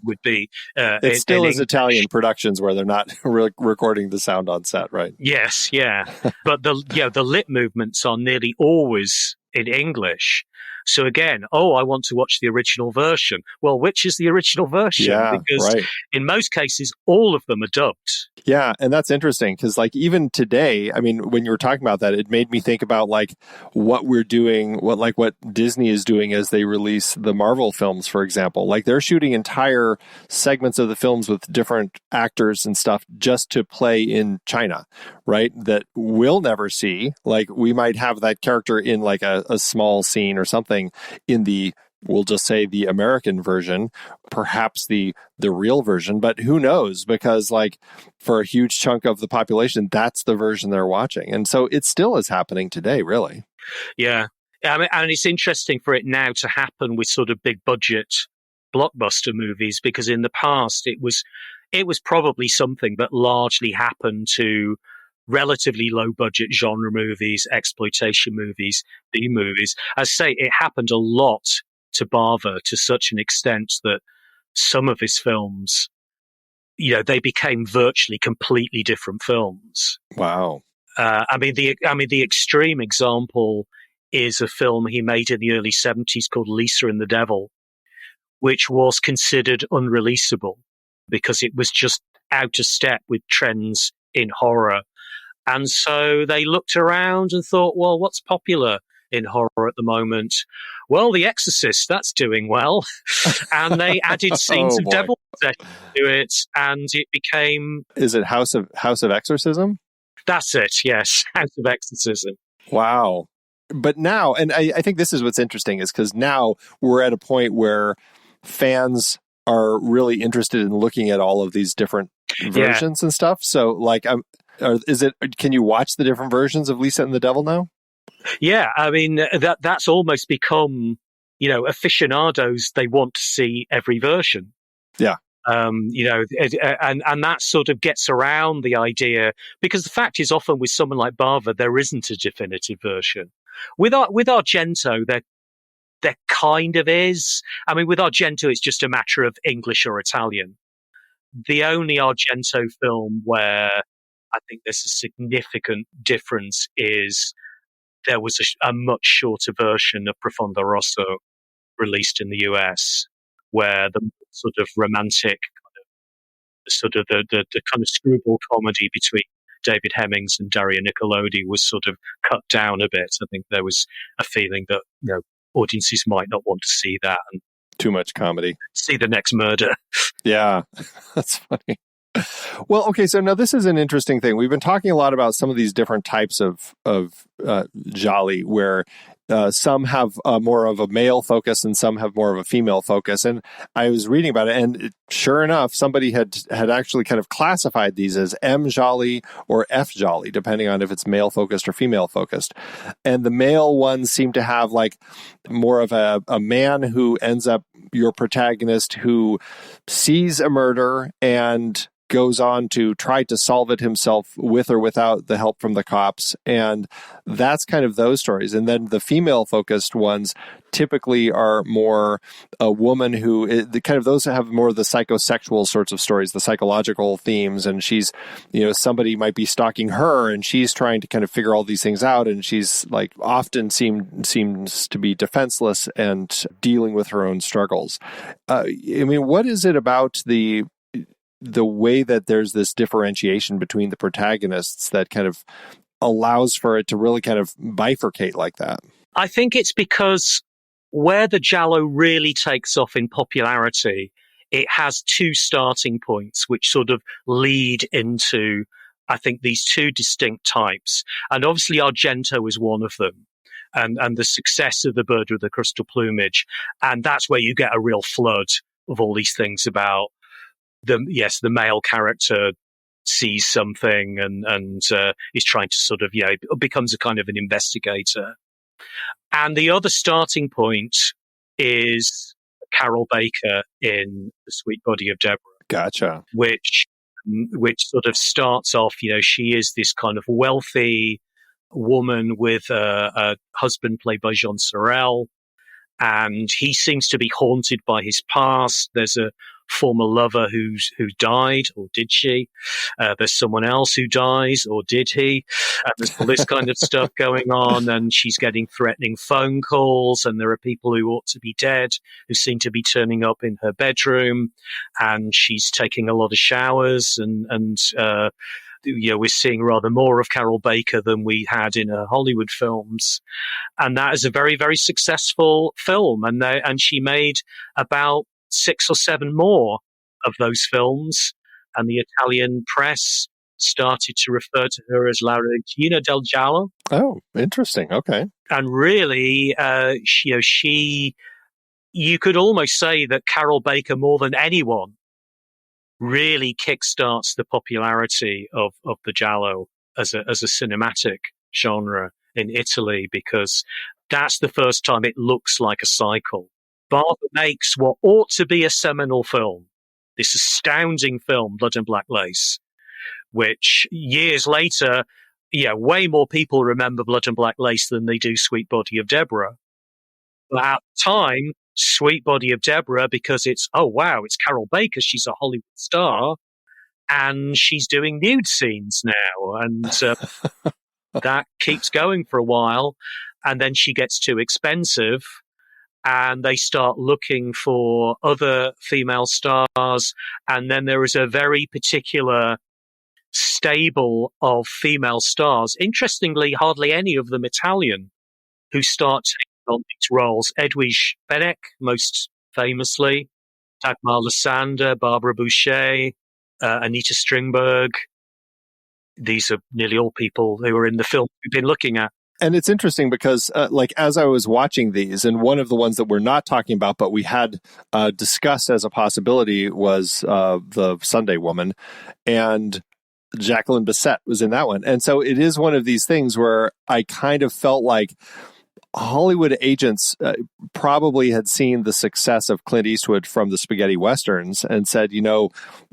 Would be. It still is Italian productions where they're not recording the sound on set, right? Yes, yeah. But the lip movements are nearly always in English. So again, I want to watch the original version. Well, which is the original version? Yeah, because in most cases, all of them are dubbed. Yeah, and that's interesting because, like, even today, I mean, when you were talking about that, it made me think about like what we're doing, what Disney is doing as they release the Marvel films, for example. Like, they're shooting entire segments of the films with different actors and stuff just to play in China, right? That we'll never see. Like, we might have that character in like a small scene or something in the, we'll just say, the American version, perhaps the real version, but who knows? Because like for a huge chunk of the population, that's the version they're watching. And so it still is happening today, really. Yeah. I mean, and it's interesting for it now to happen with sort of big budget blockbuster movies, because in the past it was probably something that largely happened to relatively low budget genre movies, exploitation movies, B movies. I say it happened a lot to Bava, to such an extent that some of his films, they became virtually completely different films. Wow. I mean, the extreme example is a film he made in the early 70s called Lisa and the Devil, which was considered unreleasable because it was just out of step with trends in horror. And so they looked around and thought, well, what's popular in horror at the moment? Well, The Exorcist, that's doing well. And they added scenes of devil possession to it, and it became... Is it House of Exorcism? That's it, yes. House of Exorcism. Wow. But now, and I think this is what's interesting, is because now we're at a point where fans are really interested in looking at all of these different versions and stuff. So, like, can you watch the different versions of Lisa and the Devil now? Yeah, I mean, that's almost become, aficionados, they want to see every version. Yeah. And that sort of gets around the idea, because the fact is, often with someone like Bava, there isn't a definitive version. With Argento, there kind of is. I mean, with Argento, it's just a matter of English or Italian. The only Argento film where I think there's a significant difference is there was a much shorter version of Profondo Rosso released in the US, where the sort of romantic, the kind of screwball comedy between David Hemmings and Daria Nicolodi was sort of cut down a bit. I think there was a feeling that audiences might not want to see that and too much comedy. See the next murder. Yeah, that's funny. Well, okay, so now this is an interesting thing. We've been talking a lot about some of these different types of gialli, where some have more of a male focus and some have more of a female focus. And I was reading about it, and sure enough, somebody had actually kind of classified these as M Jolly or F Jolly, depending on if it's male focused or female focused. And the male ones seem to have like more of a man who ends up your protagonist who sees a murder and goes on to try to solve it himself with or without the help from the cops. And that's kind of those stories. And then the female focused ones typically are more a woman who kind of those have more of the psychosexual sorts of stories, the psychological themes. And she's, somebody might be stalking her and she's trying to kind of figure all these things out. And she's like often seems to be defenseless and dealing with her own struggles. What is it about the way that there's this differentiation between the protagonists that kind of allows for it to really kind of bifurcate like that? I think it's because where the Giallo really takes off in popularity, it has two starting points which sort of lead into, I think, these two distinct types. And obviously Argento is one of them. And the success of The Bird with the Crystal Plumage. And that's where you get a real flood of all these things about the male character sees something and is trying to sort of, becomes a kind of an investigator. And the other starting point is Carol Baker in The Sweet Body of Deborah. Gotcha. Which sort of starts off, she is this kind of wealthy woman with a husband played by Jean Sorel. And he seems to be haunted by his past. There's a former lover who died, or did she? There's someone else who dies, or did he? There's all this kind of stuff going on, and she's getting threatening phone calls, and there are people who ought to be dead who seem to be turning up in her bedroom, and she's taking a lot of showers, and we're seeing rather more of Carol Baker than we had in her Hollywood films. And that is a very, very successful film. And she made about 6 or 7 more of those films. And the Italian press started to refer to her as La Regina del Giallo. Oh, interesting. Okay. And really, you could almost say that Carol Baker, more than anyone, really kickstarts the popularity of the Giallo as a cinematic genre in Italy, because that's the first time it looks like a cycle. Barber makes what ought to be a seminal film, this astounding film, Blood and Black Lace, which years later, way more people remember Blood and Black Lace than they do Sweet Body of Deborah. But at the time, Sweet Body of Deborah, because it's Carol Baker, she's a Hollywood star, and she's doing nude scenes now, and that keeps going for a while, and then she gets too expensive, and they start looking for other female stars, and then there is a very particular stable of female stars, interestingly, hardly any of them Italian, who start taking on these roles. Edwige Fenech, most famously, Dagmar Lassander, Barbara Boucher, Anita Strindberg. These are nearly all people who are in the film we've been looking at. And it's interesting because, as I was watching these, and one of the ones that we're not talking about, but we had discussed as a possibility was the Sunday Woman, and Jacqueline Bisset was in that one. And so it is one of these things where I kind of felt like Hollywood agents probably had seen the success of Clint Eastwood from the spaghetti westerns and said,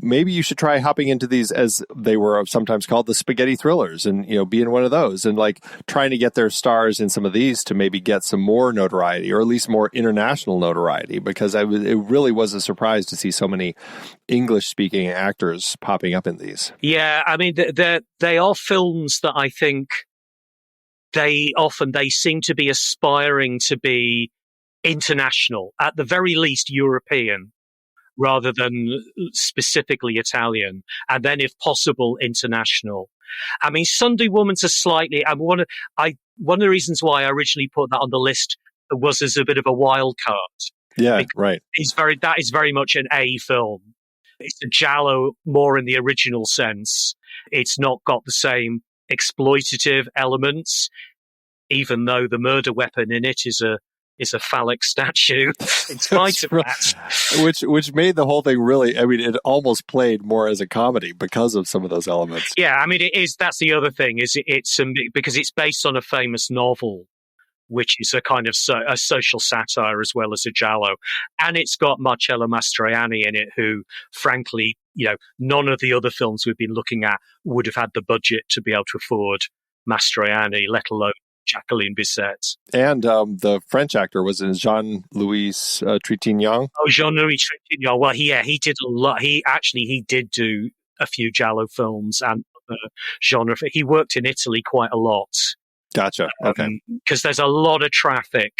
maybe you should try hopping into these, as they were sometimes called, the spaghetti thrillers, and, be in one of those, and like trying to get their stars in some of these to maybe get some more notoriety, or at least more international notoriety, because it really was a surprise to see so many English-speaking actors popping up in these. Yeah, I mean, they are films that I think they seem to be aspiring to be international, at the very least European, rather than specifically Italian, and then if possible international. I mean, Sunday Woman's one of the reasons why I originally put that on the list was as a bit of a wild card. Yeah, right. That is very much an A film. It's a Giallo more in the original sense. It's not got the same exploitative elements. even though the murder weapon in it is a phallic statue. In spite of that, which made the whole thing really. I mean, it almost played more as a comedy because of some of those elements. Yeah, I mean, it is. That's the other thing. It's because it's based on a famous novel, which is a kind of a social satire as well as a giallo. And it's got Marcello Mastroianni in it, who, frankly, none of the other films we've been looking at would have had the budget to be able to afford Mastroianni, let alone Jacqueline Bisset. And the French actor was in Jean-Louis Trintignant. Oh, Jean-Louis Trintignant. Well, he did a lot. He did do a few giallo films and genre. He worked in Italy quite a lot. Gotcha. Okay. Because there's a lot of traffic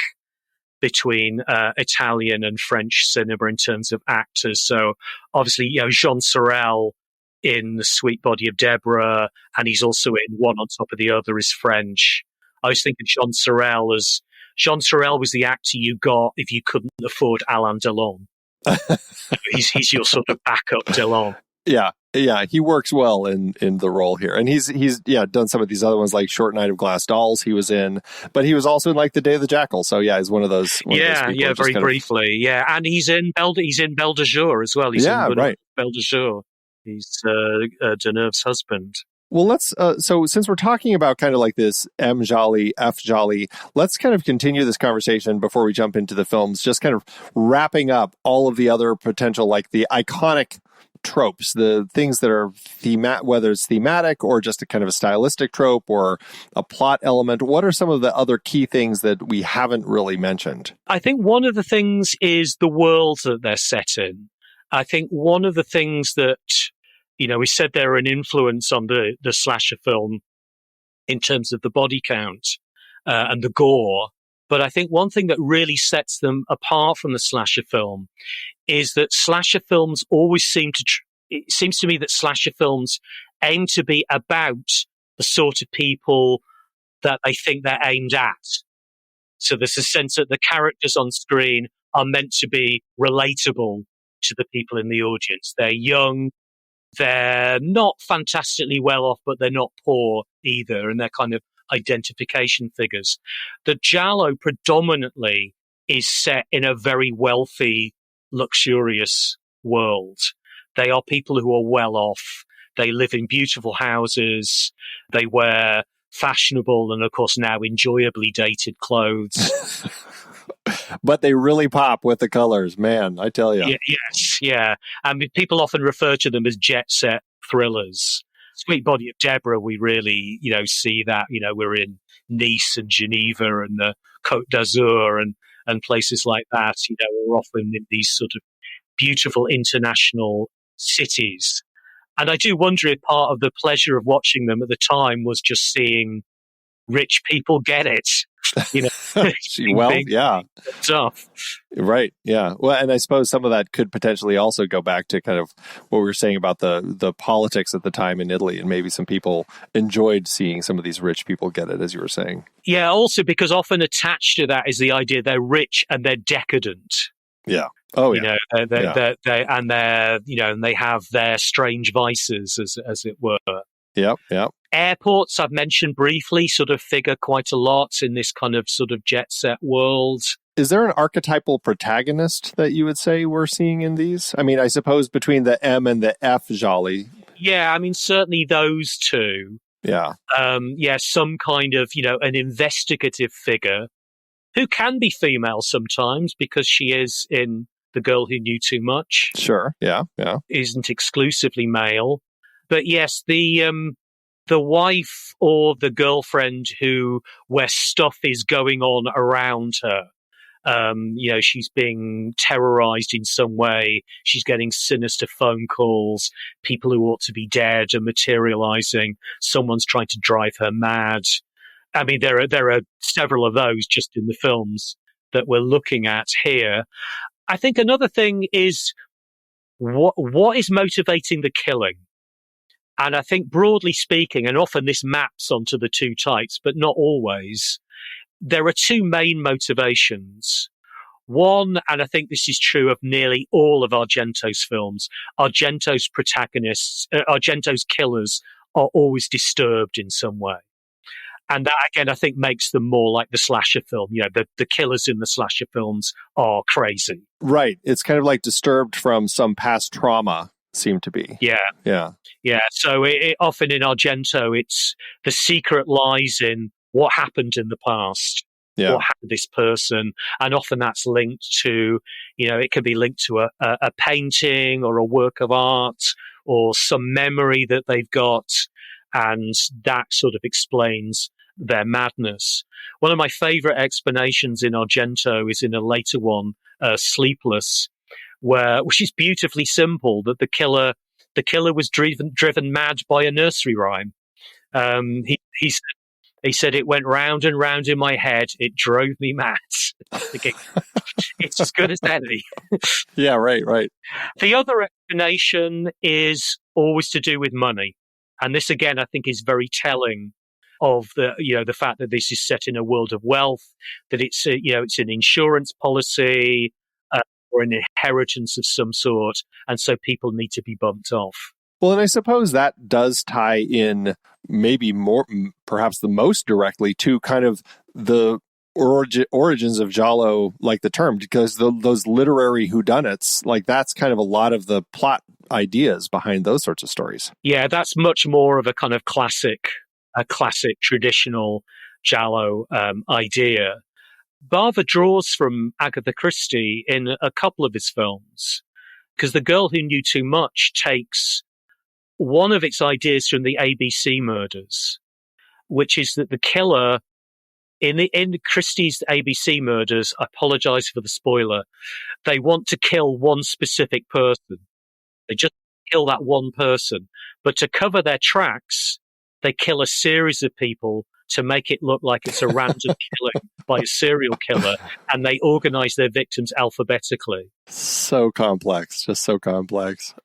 between Italian and French cinema in terms of actors. So obviously, Jean Sorel in The Sweet Body of Deborah, and he's also in One on Top of the Other is French. I was thinking Jean Sorel was the actor you got if you couldn't afford Alain Delon. he's your sort of backup Delon. Yeah, he works well in the role here, and he's done some of these other ones like Short Night of Glass Dolls. He was in, but he was also in like The Day of the Jackal. So yeah, he's one of those. Very briefly, and he's in Belle de Jour as well. He's in right. Belle de Jour. He's Deneuve's husband. Well, let's, so since we're talking about kind of like this M Jolly, F Jolly, let's kind of continue this conversation before we jump into the films, just kind of wrapping up all of the other potential, like the iconic tropes, the things that are whether it's thematic or just a kind of a stylistic trope or a plot element. What are some of the other key things that we haven't really mentioned? I think one of the things is the world that they're set in. I think one of the things that, we said they're an influence on the slasher film in terms of the body count and the gore. But I think one thing that really sets them apart from the slasher film is that slasher films always it seems to me that slasher films aim to be about the sort of people that they think they're aimed at. So there's a sense that the characters on screen are meant to be relatable to the people in the audience. They're young. They're not fantastically well off, but they're not poor either. And they're kind of identification figures. The giallo predominantly is set in a very wealthy, luxurious world. They are people who are well off. They live in beautiful houses. They wear fashionable and, of course, now enjoyably dated clothes. But they really pop with the colors, man, I tell you. Yeah. I mean, people often refer to them as jet set thrillers. Sweet Body of Deborah, we really, see that. We're in Nice and Geneva and the Côte d'Azur and places like that. We're often in these sort of beautiful international cities. And I do wonder if part of the pleasure of watching them at the time was just seeing rich people get it. Well, yeah. Tough. Right. Yeah. Well, and I suppose some of that could potentially also go back to kind of what we were saying about the politics at the time in Italy, and maybe some people enjoyed seeing some of these rich people get it, as you were saying. Yeah. Also, because often attached to that is the idea they're rich and they're decadent. Yeah. Oh, yeah. And they have their strange vices, as it were. Yep. Airports, I've mentioned briefly, sort of figure quite a lot in this kind of sort of jet set world. Is there an archetypal protagonist that you would say we're seeing in these? I mean, I suppose between the M and the F Jolly. Yeah, I mean, certainly those two. Yeah. Some kind of, an investigative figure who can be female sometimes because she is in The Girl Who Knew Too Much. Sure, yeah. Isn't exclusively male. But yes, the wife or the girlfriend where stuff is going on around her. She's being terrorized in some way. She's getting sinister phone calls. People who ought to be dead are materializing. Someone's trying to drive her mad. I mean, there are several of those just in the films that we're looking at here. I think another thing is what is motivating the killing? And I think broadly speaking, and often this maps onto the two types, but not always, there are two main motivations. One, and I think this is true of nearly all of Argento's films, Argento's killers are always disturbed in some way. And that, again, I think makes them more like the slasher film. The killers in the slasher films are crazy. Right. It's kind of like disturbed from some past trauma, seem to be. Yeah. Yeah. Yeah. So often in Argento, it's the secret lies in what happened in the past. Yeah. What happened to this person? And often that's linked to, it can be linked to a painting or a work of art or some memory that they've got. And that sort of explains their madness. One of my favorite explanations in Argento is in a later one, Sleepless, which is beautifully simple, that the killer was driven mad by a nursery rhyme. He said it went round and round in my head. It drove me mad. It's as good as any. Yeah, right. The other explanation is always to do with money. And this, again, I think is very telling of the fact that this is set in a world of wealth, that it's an insurance policy or an inheritance of some sort. And so people need to be bumped off. Well, and I suppose that does tie in maybe more, perhaps the most directly to kind of the origins of Giallo, like the term, because those literary whodunits, like that's kind of a lot of the plot ideas behind those sorts of stories. Yeah, that's much more of a kind of classic traditional Giallo idea. Bava draws from Agatha Christie in a couple of his films, because The Girl Who Knew Too Much takes one of its ideas from the ABC murders, which is that the killer in Christie's ABC murders, I apologize for the spoiler, they want to kill one specific person. They just kill that one person. But to cover their tracks, they kill a series of people to make it look like it's a random killing by a serial killer, and they organize their victims alphabetically. So complex, just so complex.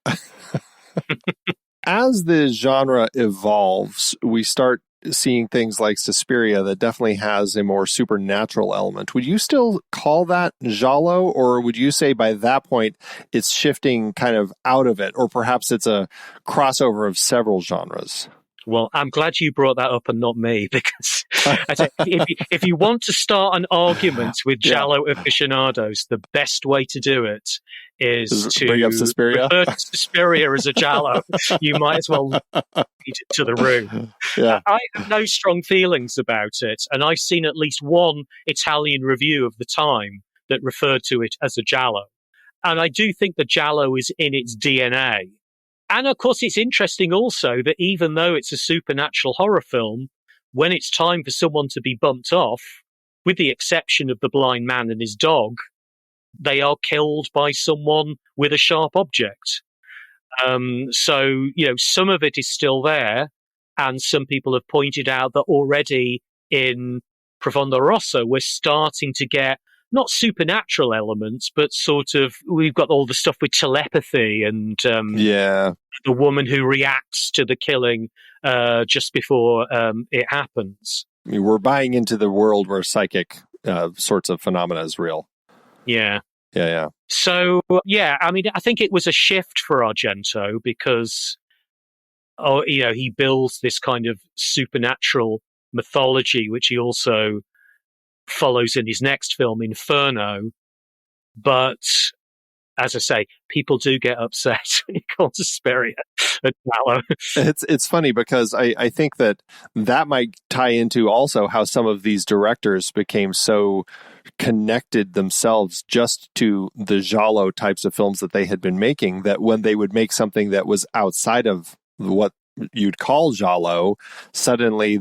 As the genre evolves, we start seeing things like Suspiria that definitely has a more supernatural element. Would you still call that Giallo, or would you say by that point it's shifting kind of out of it, or perhaps it's a crossover of several genres? Well, I'm glad you brought that up and not me, because if you want to start an argument with Giallo aficionados, the best way to do it is to bring up Suspiria. Refer to Suspiria as a Giallo. You might as well lead it to the room. Yeah. I have no strong feelings about it, and I've seen at least one Italian review of the time that referred to it as a Giallo. And I do think the Giallo is in its DNA. And of course, it's interesting also that even though it's a supernatural horror film, when it's time for someone to be bumped off, with the exception of the blind man and his dog, they are killed by someone with a sharp object. So, some of it is still there. And some people have pointed out that already in Profondo Rosso, we're starting to get not supernatural elements, but sort of, we've got all the stuff with telepathy and the woman who reacts to the killing just before it happens. I mean, we're buying into the world where psychic sorts of phenomena is real. Yeah. Yeah. So, I mean, I think it was a shift for Argento because, he builds this kind of supernatural mythology, which he also follows in his next film, Inferno. But as I say, people do get upset when you call Suspiria a Giallo. It's funny because I think that might tie into also how some of these directors became so connected themselves just to the Giallo types of films that they had been making, that when they would make something that was outside of what you'd call Giallo, suddenly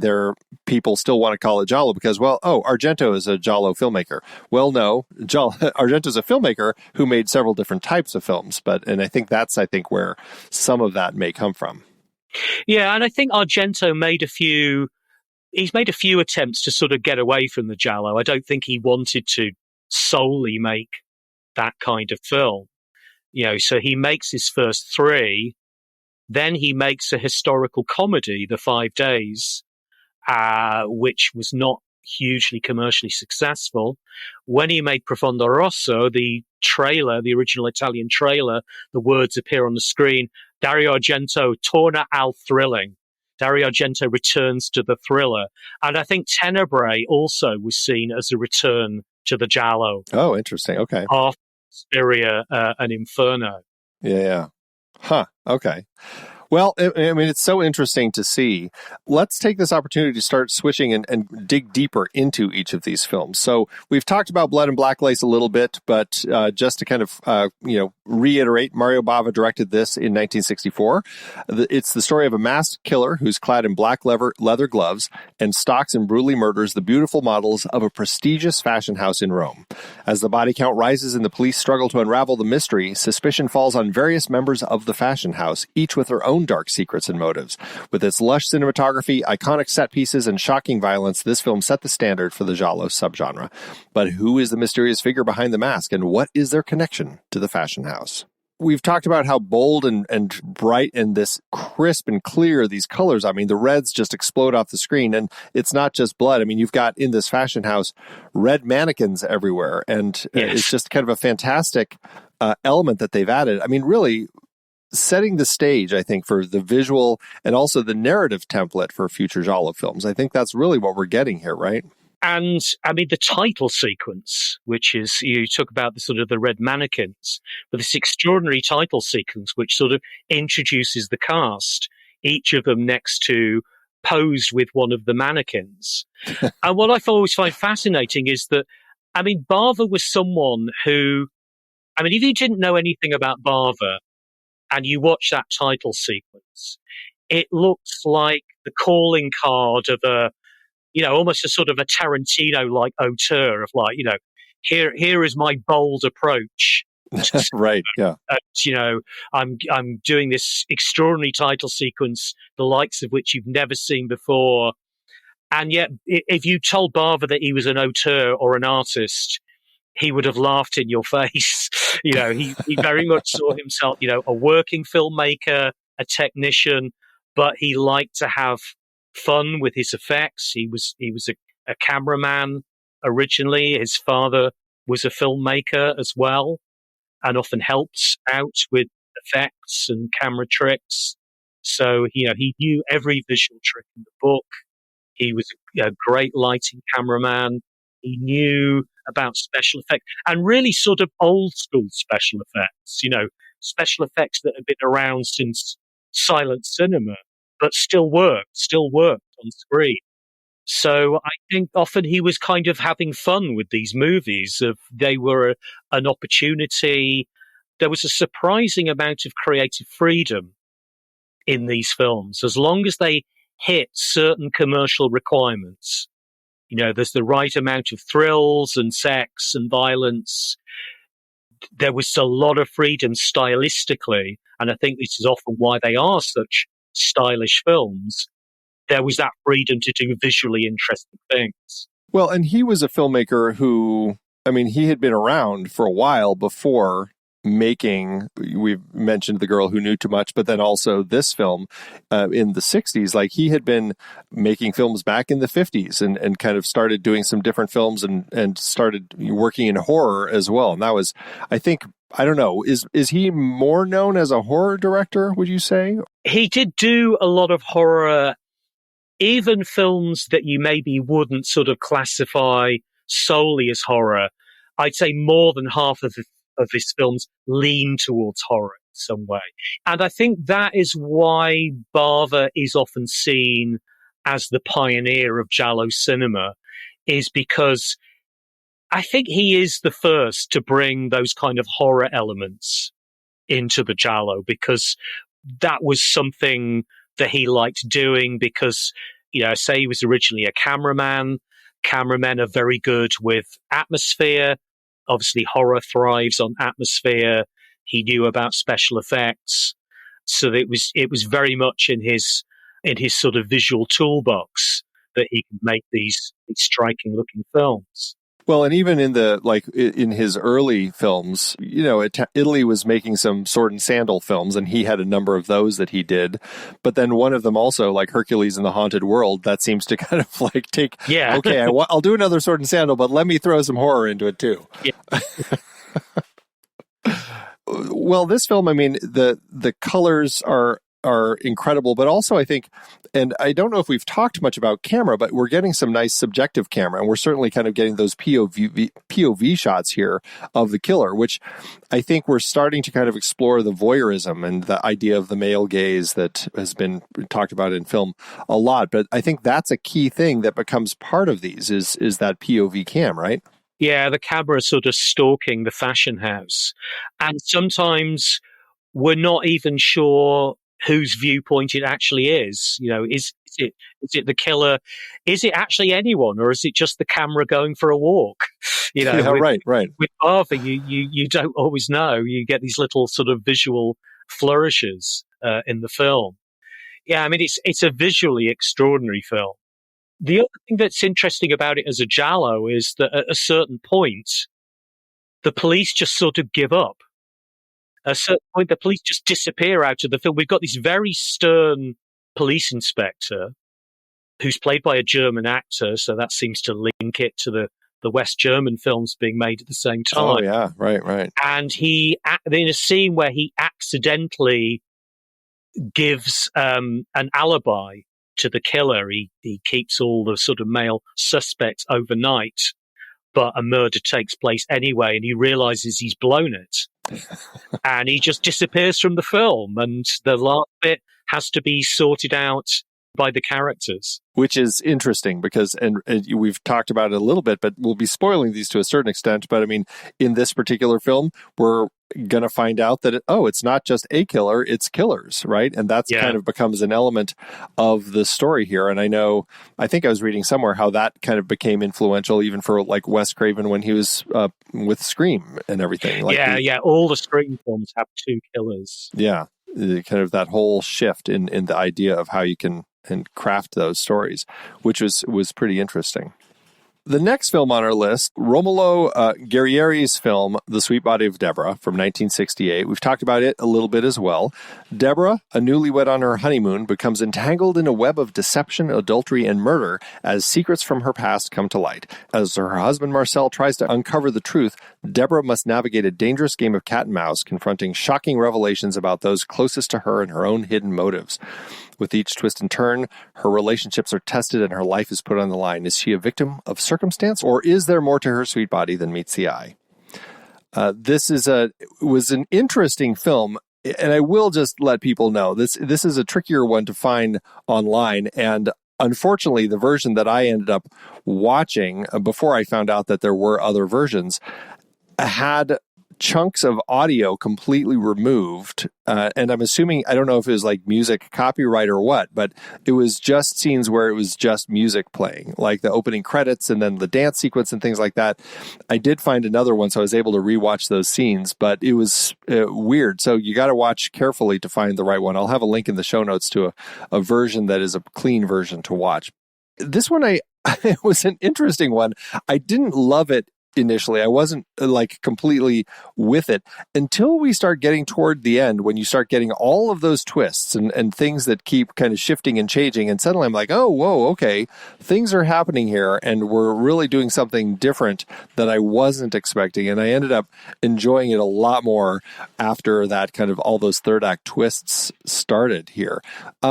people still want to call it Giallo because, Argento is a Giallo filmmaker. Well, no, Argento's a filmmaker who made several different types of films, and I think that's where some of that may come from. Yeah, and I think Argento made a few attempts to sort of get away from the Giallo. I don't think he wanted to solely make that kind of film. So he makes his first three. Then he makes a historical comedy, The 5 Days, which was not hugely commercially successful. When he made Profondo Rosso, the original Italian trailer, the words appear on the screen, Dario Argento, torna al thrilling. Dario Argento returns to the thriller. And I think Tenebrae also was seen as a return to the Giallo. Oh, interesting. Okay. After Suspiria and Inferno. Yeah. Huh. Okay. Well, I mean, it's so interesting to see. Let's take this opportunity to start switching and dig deeper into each of these films. So we've talked about Blood and Black Lace a little bit, but just to kind of, reiterate, Mario Bava directed this in 1964. It's the story of a masked killer who's clad in black leather gloves and stalks and brutally murders the beautiful models of a prestigious fashion house in Rome. As the body count rises and the police struggle to unravel the mystery, suspicion falls on various members of the fashion house, each with their own dark secrets and motives. With its lush cinematography, iconic set pieces, and shocking violence, this film set the standard for the Giallo subgenre. But who is the mysterious figure behind the mask, and what is their connection to the fashion house? We've talked about how bold and bright and this crisp and clear these colors. I mean, the reds just explode off the screen, and it's not just blood. I mean, you've got in this fashion house red mannequins everywhere, and it's just kind of a fantastic element that they've added. I mean, really setting the stage, I think, for the visual and also the narrative template for future Giallo films. I think that's really what we're getting here, right? And I mean, the title sequence, which is, you talk about the sort of the red mannequins, but this extraordinary title sequence, which sort of introduces the cast, each of them next to posed with one of the mannequins. And what I always find fascinating is that, I mean, Bava was someone who, I mean, if you didn't know anything about Bava and you watch that title sequence, it looks like the calling card of almost a sort of a Tarantino-like auteur of here is my bold approach. Right. Yeah. I'm doing this extraordinary title sequence, the likes of which you've never seen before. And yet, if you told Bava that he was an auteur or an artist, he would have laughed in your face. He very much saw himself, a working filmmaker, a technician, but he liked to have fun with his effects. He was a cameraman originally. His father was a filmmaker as well, and often helped out with effects and camera tricks. So, he knew every visual trick in the book. He was a great lighting cameraman. He knew about special effects and really sort of old school special effects, special effects that have been around since silent cinema, but still worked on screen. So I think often he was kind of having fun with these movies. They were an opportunity. There was a surprising amount of creative freedom in these films, as long as they hit certain commercial requirements. There's the right amount of thrills and sex and violence. There was a lot of freedom stylistically, and I think this is often why they are such stylish films. There was that freedom to do visually interesting things. Well, and he was a filmmaker who, I mean, he had been around for a while before making, we've mentioned The Girl Who Knew Too Much, but then also this film in the 60s. Like, he had been making films back in the 50s and kind of started doing some different films and started working in horror as well. And that was, I think, I don't know, is he more known as a horror director, would you say? He did do a lot of horror, even films that you maybe wouldn't sort of classify solely as horror. I'd say more than half of his films lean towards horror in some way. And I think that is why Bava is often seen as the pioneer of Giallo cinema, is because I think he is the first to bring those kind of horror elements into the Giallo, because that was something that he liked doing, because, say he was originally a cameraman. Cameramen are very good with atmosphere. Obviously, horror thrives on atmosphere. He knew about special effects. So it was very much in his sort of visual toolbox that he could make these striking looking films. Well, and even in his early films, Italy was making some sword and sandal films, and he had a number of those that he did. But then one of them also, like Hercules in the Haunted World, that seems to kind of take, okay, I'll do another sword and sandal, but let me throw some horror into it too. Yeah. Well, this film, I mean, the colors are are incredible, but also I think, and I don't know if we've talked much about camera, but we're getting some nice subjective camera, and we're certainly kind of getting those POV shots here of the killer, which I think we're starting to kind of explore the voyeurism and the idea of the male gaze that has been talked about in film a lot. But I think that's a key thing that becomes part of these is that POV cam, right? Yeah, the camera sort of stalking the fashion house. And sometimes we're not even sure whose viewpoint it actually is. You know, is it the killer? Is it actually anyone, or is it just the camera going for a walk? You know, right. With Bava, you don't always know. You get these little sort of visual flourishes in the film. Yeah, I mean, it's a visually extraordinary film. The other thing that's interesting about it as a giallo is that at a certain point, the police just sort of give up. At a certain point, the police just disappear out of the film. We've got this very stern police inspector who's played by a German actor, so that seems to link it to the West German films being made at the same time. Oh, yeah, right. And in a scene where he accidentally gives an alibi to the killer, he keeps all the sort of male suspects overnight, but a murder takes place anyway, and he realizes he's blown it. And he just disappears from the film, and the last bit has to be sorted out by the characters. Which is interesting because, and we've talked about it a little bit, but we'll be spoiling these to a certain extent. But I mean, in this particular film, we're going to find out that, it's not just a killer, it's killers, right? And that's kind of becomes an element of the story here. And I think I was reading somewhere how that kind of became influential even for like Wes Craven when he was with Scream and everything. Like all the Scream films have two killers. Yeah, kind of that whole shift in the idea of how you can and craft those stories, which was pretty interesting. The next film on our list, Romolo Guerrieri's film, The Sweet Body of Deborah from 1968. We've talked about it a little bit as well. Deborah, a newlywed on her honeymoon, becomes entangled in a web of deception, adultery, and murder as secrets from her past come to light. As her husband Marcel tries to uncover the truth, Deborah must navigate a dangerous game of cat and mouse, confronting shocking revelations about those closest to her and her own hidden motives. With each twist and turn, her relationships are tested and her life is put on the line. Is she a victim of circumstance, or is there more to her sweet body than meets the eye? This was an interesting film, and I will just let people know this is a trickier one to find online, and unfortunately, the version that I ended up watching before I found out that there were other versions had chunks of audio completely removed. And I'm assuming, I don't know if it was like music copyright or what, but it was just scenes where it was just music playing, like the opening credits and then the dance sequence and things like that. I did find another one, so I was able to rewatch those scenes, but it was weird. So you got to watch carefully to find the right one. I'll have a link in the show notes to a version that is a clean version to watch. This one, it was an interesting one. I didn't love it initially. I wasn't like completely with it until we start getting toward the end, when you start getting all of those twists and things that keep kind of shifting and changing. And suddenly I'm like, oh, whoa, okay, things are happening here. And we're really doing something different that I wasn't expecting. And I ended up enjoying it a lot more after that kind of all those third act twists started here.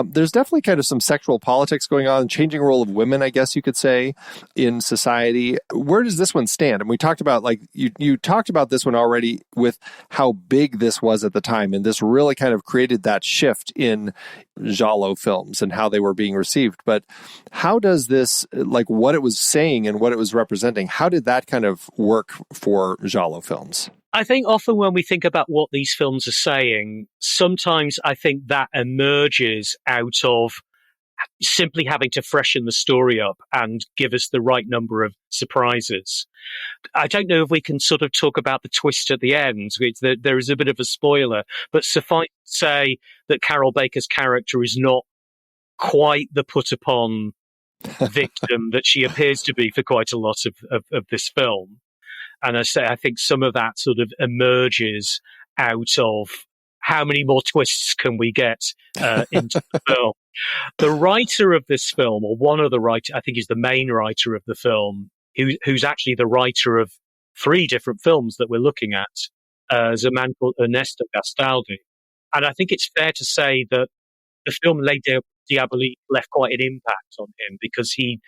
There's definitely kind of some sexual politics going on, changing role of women, I guess you could say, in society. Where does this one stand? And we talked about, like, you talked about this one already with how big this was at the time, and this really kind of created that shift in giallo films and how they were being received. But how does this, like what it was saying and what it was representing, how did that kind of work for giallo films? I think often when we think about what these films are saying, sometimes I think that emerges out of simply having to freshen the story up and give us the right number of surprises. I don't know if we can sort of talk about the twist at the end. There is a bit of a spoiler, but suffice to say that Carol Baker's character is not quite the put-upon victim that she appears to be for quite a lot of this film. And I think some of that sort of emerges out of how many more twists can we get into the film. The writer of this film, or one of the writers, I think is the main writer of the film, who's actually the writer of 3 different films that we're looking at, is a man called Ernesto Gastaldi. And I think it's fair to say that the film Les Diaboliques left quite an impact on him because he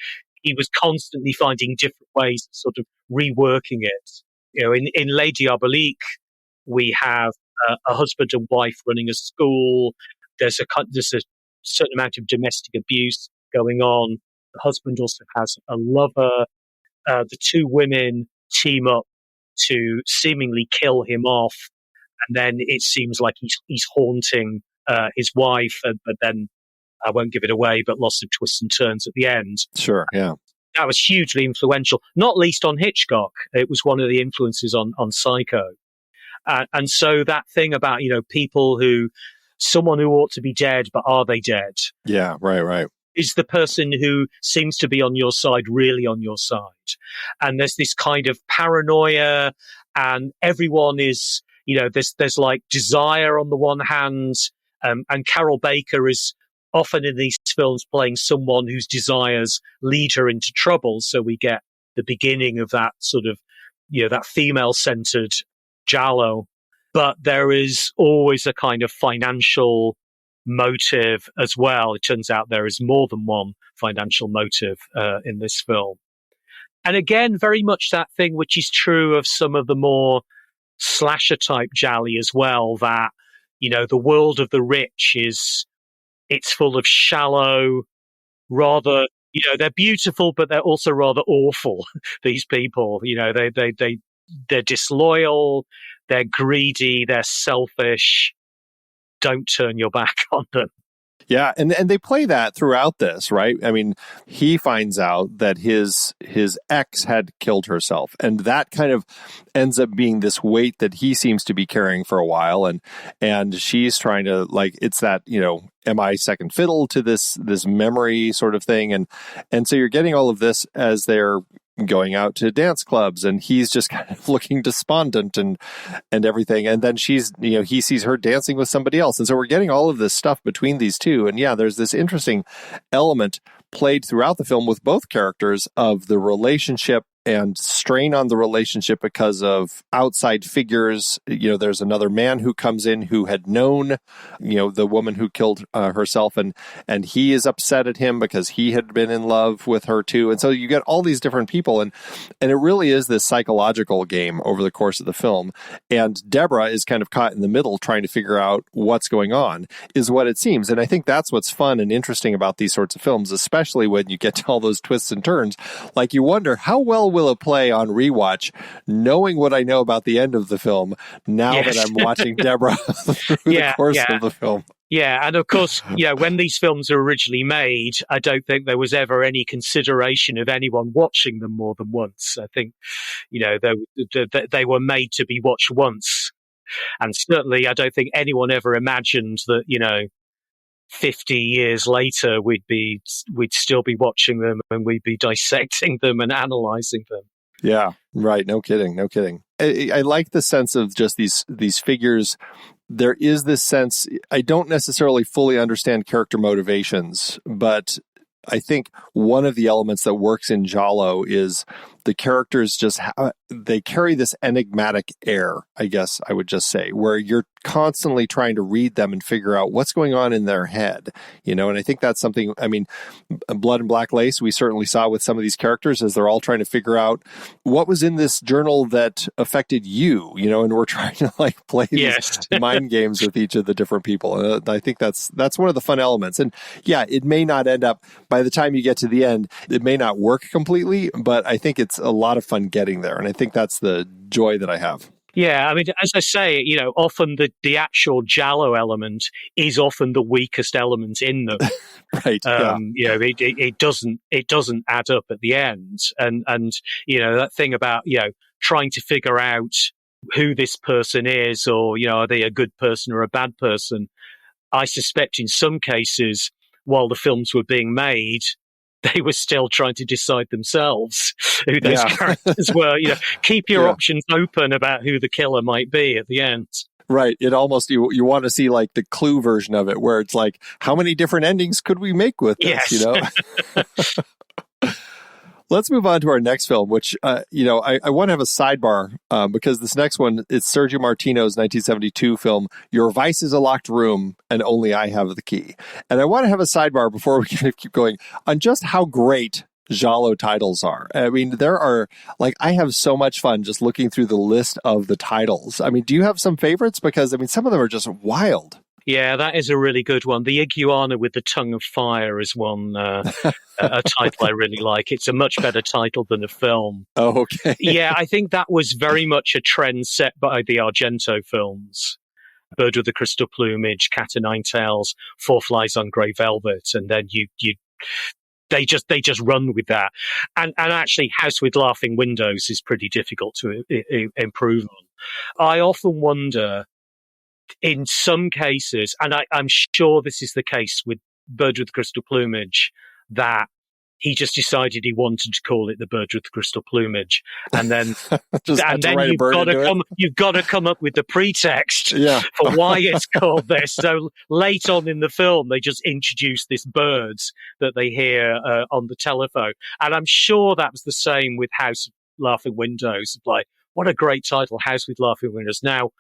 was constantly finding different ways of sort of reworking it. In Les Diaboliques, we have a husband and wife running a school. There's a certain amount of domestic abuse going on. The husband also has a lover. The two women team up to seemingly kill him off, and then it seems like he's haunting his wife. But then I won't give it away, but lots of twists and turns at the end. Sure, yeah. That was hugely influential, not least on Hitchcock. It was one of the influences on Psycho. And so that thing about, someone who ought to be dead, but are they dead? Yeah, right. Is the person who seems to be on your side really on your side? And there's this kind of paranoia, and everyone is, there's like desire on the one hand, and Carol Baker is often in these films playing someone whose desires lead her into trouble. So we get the beginning of that sort of, that female-centered Giallo. But there is always a kind of financial motive as well. It turns out there is more than one financial motive in this film. And again, very much that thing which is true of some of the more slasher-type Gialli as well, that, the world of the rich it's full of shallow, rather, they're beautiful, but they're also rather awful, these people. They're disloyal, they're greedy, they're selfish. Don't turn your back on them. Yeah, and they play that throughout this, right? I mean, he finds out that his ex had killed herself, and that kind of ends up being this weight that he seems to be carrying for a while, and she's trying to, like, it's that, am I second fiddle to this memory sort of thing, and so you're getting all of this as they're going out to dance clubs, and he's just kind of looking despondent and everything. And then she's, he sees her dancing with somebody else. And so we're getting all of this stuff between these two. And yeah, there's this interesting element played throughout the film with both characters of the relationship and strain on the relationship because of outside figures. There's another man who comes in who had known, the woman who killed herself, and he is upset at him because he had been in love with her too. And so you get all these different people, and it really is this psychological game over the course of the film. And Deborah is kind of caught in the middle trying to figure out what's going on, is what it seems. And I think that's what's fun and interesting about these sorts of films, especially when you get to all those twists and turns. Like, you wonder, how well will it play on rewatch, knowing what I know about the end of the film, now that I'm watching Deborah through the course of the film. Yeah, and of course, when these films were originally made, I don't think there was ever any consideration of anyone watching them more than once. I think, they were made to be watched once. And certainly, I don't think anyone ever imagined that, 50 years later, we'd still be watching them, and we'd be dissecting them and analyzing them. Yeah, right. No kidding. I like the sense of just these figures. There is this sense, I don't necessarily fully understand character motivations, but I think one of the elements that works in Giallo is the characters they carry this enigmatic air, I guess I would just say, where you're constantly trying to read them and figure out what's going on in their head, and I think that's something, I mean, Blood and Black Lace, we certainly saw with some of these characters as they're all trying to figure out what was in this journal that affected you, and we're trying to play these mind games with each of the different people. And I think that's one of the fun elements. And yeah, it may not end up, by the time you get to the end, it may not work completely, but I think it's a lot of fun getting there. And I think that's the joy that I have. Yeah, I mean, as I say, often the actual Giallo element is often the weakest element in them. Right. It doesn't add up at the end. And that thing about, trying to figure out who this person is, or, are they a good person or a bad person? I suspect in some cases, while the films were being made, they were still trying to decide themselves who those characters were. Keep your options open about who the killer might be at the end. Right. It almost, you want to see the Clue version of it, where it's like, how many different endings could we make with this? Let's move on to our next film, which, I want to have a sidebar because this next one is Sergio Martino's 1972 film, Your Vice is a Locked Room and Only I Have the Key. And I want to have a sidebar before we keep going on just how great Giallo titles are. I mean, there are, I have so much fun just looking through the list of the titles. I mean, do you have some favorites? Because, some of them are just wild. Yeah, that is a really good one. The Iguana with the Tongue of Fire is one, a title I really like. It's a much better title than a film. Oh, okay. Yeah, I think that was very much a trend set by the Argento films. Bird with the Crystal Plumage, Cat o' Nine Tails, Four Flies on Grey Velvet, and then they just run with that. And actually, House with Laughing Windows is pretty difficult to improve on. I often wonder, in some cases, and I'm sure this is the case with Bird with the Crystal Plumage, that he just decided he wanted to call it the Bird with the Crystal Plumage, and then you've got to come up with the pretext for why it's called this. So late on in the film, they just introduce this bird that they hear on the telephone, and I'm sure that was the same with House with Laughing Windows. Like, what a great title, House with Laughing Windows. Now,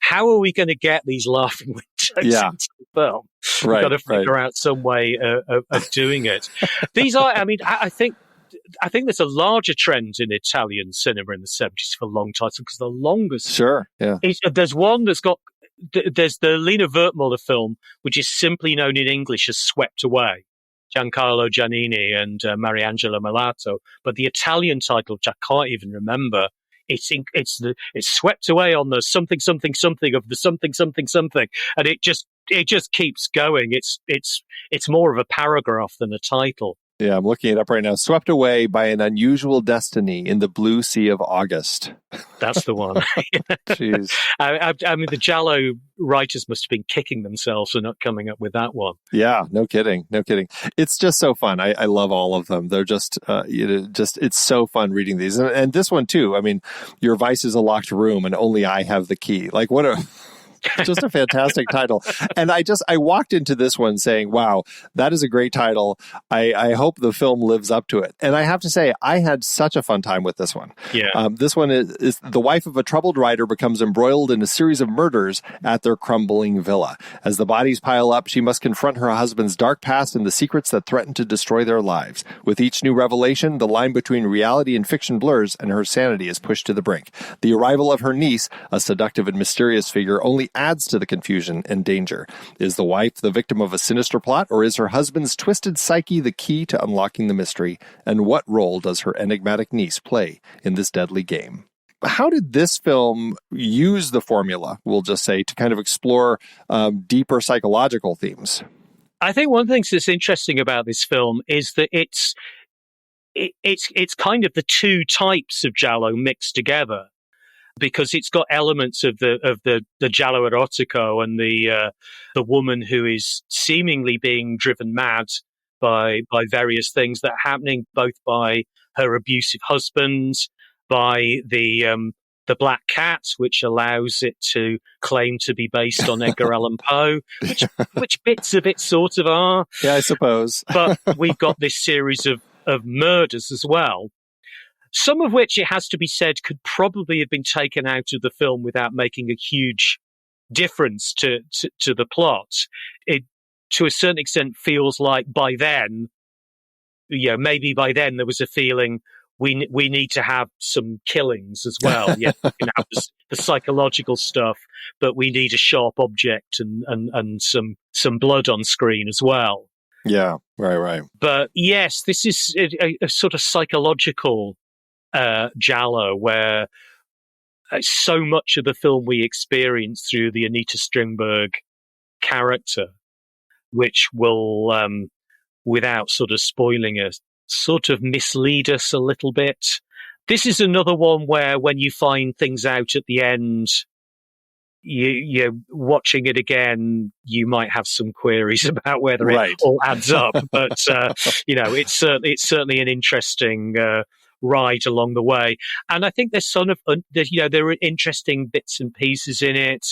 how are we going to get these laughing windows into the film? We've got to figure out some way of doing it. These are, I think there's a larger trend in Italian cinema in the 70s for long titles, because the longest. Sure, yeah. There's one there's the Lina Wertmuller film, which is simply known in English as Swept Away. Giancarlo Giannini and Mariangela Malato. But the Italian title, which I can't even remember, it's swept away on the something something something of the something something something, and it just keeps going. It's more of a paragraph than a title. Yeah, I'm looking it up right now. Swept away by an unusual destiny in the blue sea of August. That's the one. Jeez. The Giallo writers must have been kicking themselves for not coming up with that one. Yeah, no kidding. It's just so fun. I love all of them. They're just, it's so fun reading these. And this one too. Your Vice is a Locked Room and Only I Have the Key. What a... Just a fantastic title. And I walked into this one saying, wow, that is a great title. I hope the film lives up to it. And I have to say, I had such a fun time with this one. Yeah. This one is the wife of a troubled writer becomes embroiled in a series of murders at their crumbling villa. As the bodies pile up, she must confront her husband's dark past and the secrets that threaten to destroy their lives. With each new revelation, the line between reality and fiction blurs and her sanity is pushed to the brink. The arrival of her niece, a seductive and mysterious figure, only adds to the confusion and danger. Is the wife the victim of a sinister plot, or is her husband's twisted psyche the key to unlocking the mystery? And what role does her enigmatic niece play in this deadly game? How did this film use the formula, we'll just say, to kind of explore deeper psychological themes? I think one thing that's interesting about this film is that it's kind of the two types of Giallo mixed together, because it's got elements of the Giallo erotico and the woman who is seemingly being driven mad by various things that are happening, both by her abusive husband, by the Black Cat, which allows it to claim to be based on Edgar Allan Poe, which bits of it sort of are. Yeah, I suppose. But we've got this series of murders as well. Some of which, it has to be said, could probably have been taken out of the film without making a huge difference to the plot. It, to a certain extent, feels like by then, maybe by then there was a feeling we need to have some killings as well. Yeah, we can have the psychological stuff, but we need a sharp object and some blood on screen as well. Yeah, right. But yes, this is a sort of psychological Giallo, where so much of the film we experience through the Anita Strindberg character, which will, without sort of spoiling it, sort of mislead us a little bit. This is another one where when you find things out at the end, you're watching it again, you might have some queries about whether it all adds up. But, it's certainly an interesting ride along the way. And I think there's there are interesting bits and pieces in it.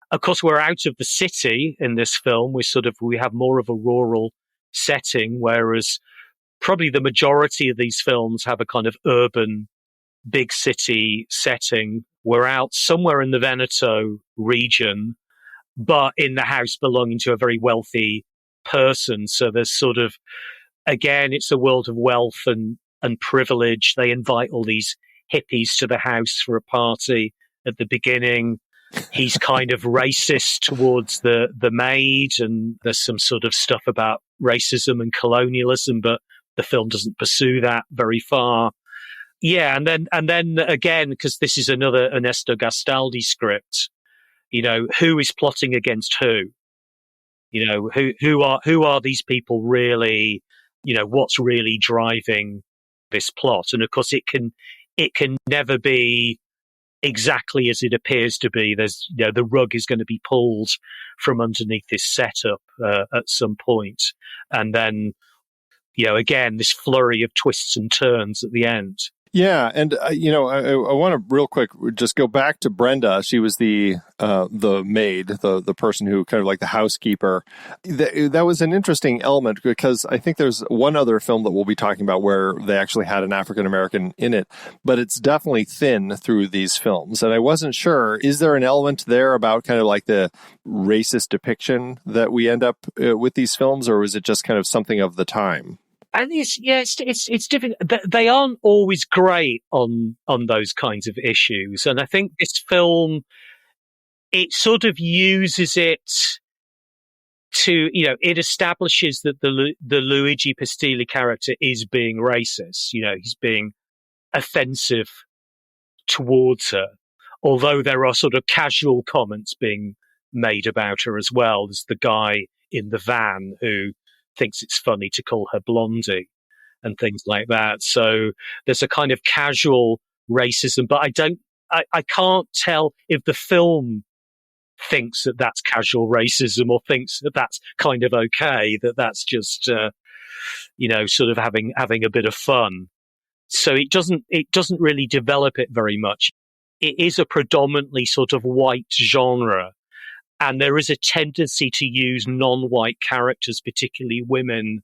Of course, we're out of the city in this film. We have more of a rural setting, whereas probably the majority of these films have a kind of urban, big city setting. We're out somewhere in the Veneto region, but in the house belonging to a very wealthy person. So there's sort of, again, it's a world of wealth and privilege. They invite all these hippies to the house for a party at the beginning. He's kind of racist towards the maid, and there's some sort of stuff about racism and colonialism, but the film doesn't pursue that very far. Yeah, and then again, because this is another Ernesto Gastaldi script, who is plotting against who? Who are these people really? What's really driving this plot? And of course, it can never be exactly as it appears to be. There's, the rug is going to be pulled from underneath this setup at some point, and then, again, this flurry of twists and turns at the end. Yeah, and I want to real quick just go back to Brenda. She was the maid, the person who kind of like the housekeeper. That was an interesting element, because I think there's one other film that we'll be talking about where they actually had an African American in it, but it's definitely thin through these films. And I wasn't sure, is there an element there about kind of like the racist depiction that we end up with these films, or is it just kind of something of the time? And it's different. They aren't always great on those kinds of issues. And I think this film, it sort of uses it to, it establishes that the Luigi Pistilli character is being racist. He's being offensive towards her, although there are sort of casual comments being made about her as well. There's the guy in the van who thinks it's funny to call her Blondie and things like that. So there's a kind of casual racism, but I can't tell if the film thinks that that's casual racism or thinks that that's kind of okay, that's just, sort of having a bit of fun. So it doesn't really develop it very much. It is a predominantly sort of white genre. And there is a tendency to use non-white characters, particularly women,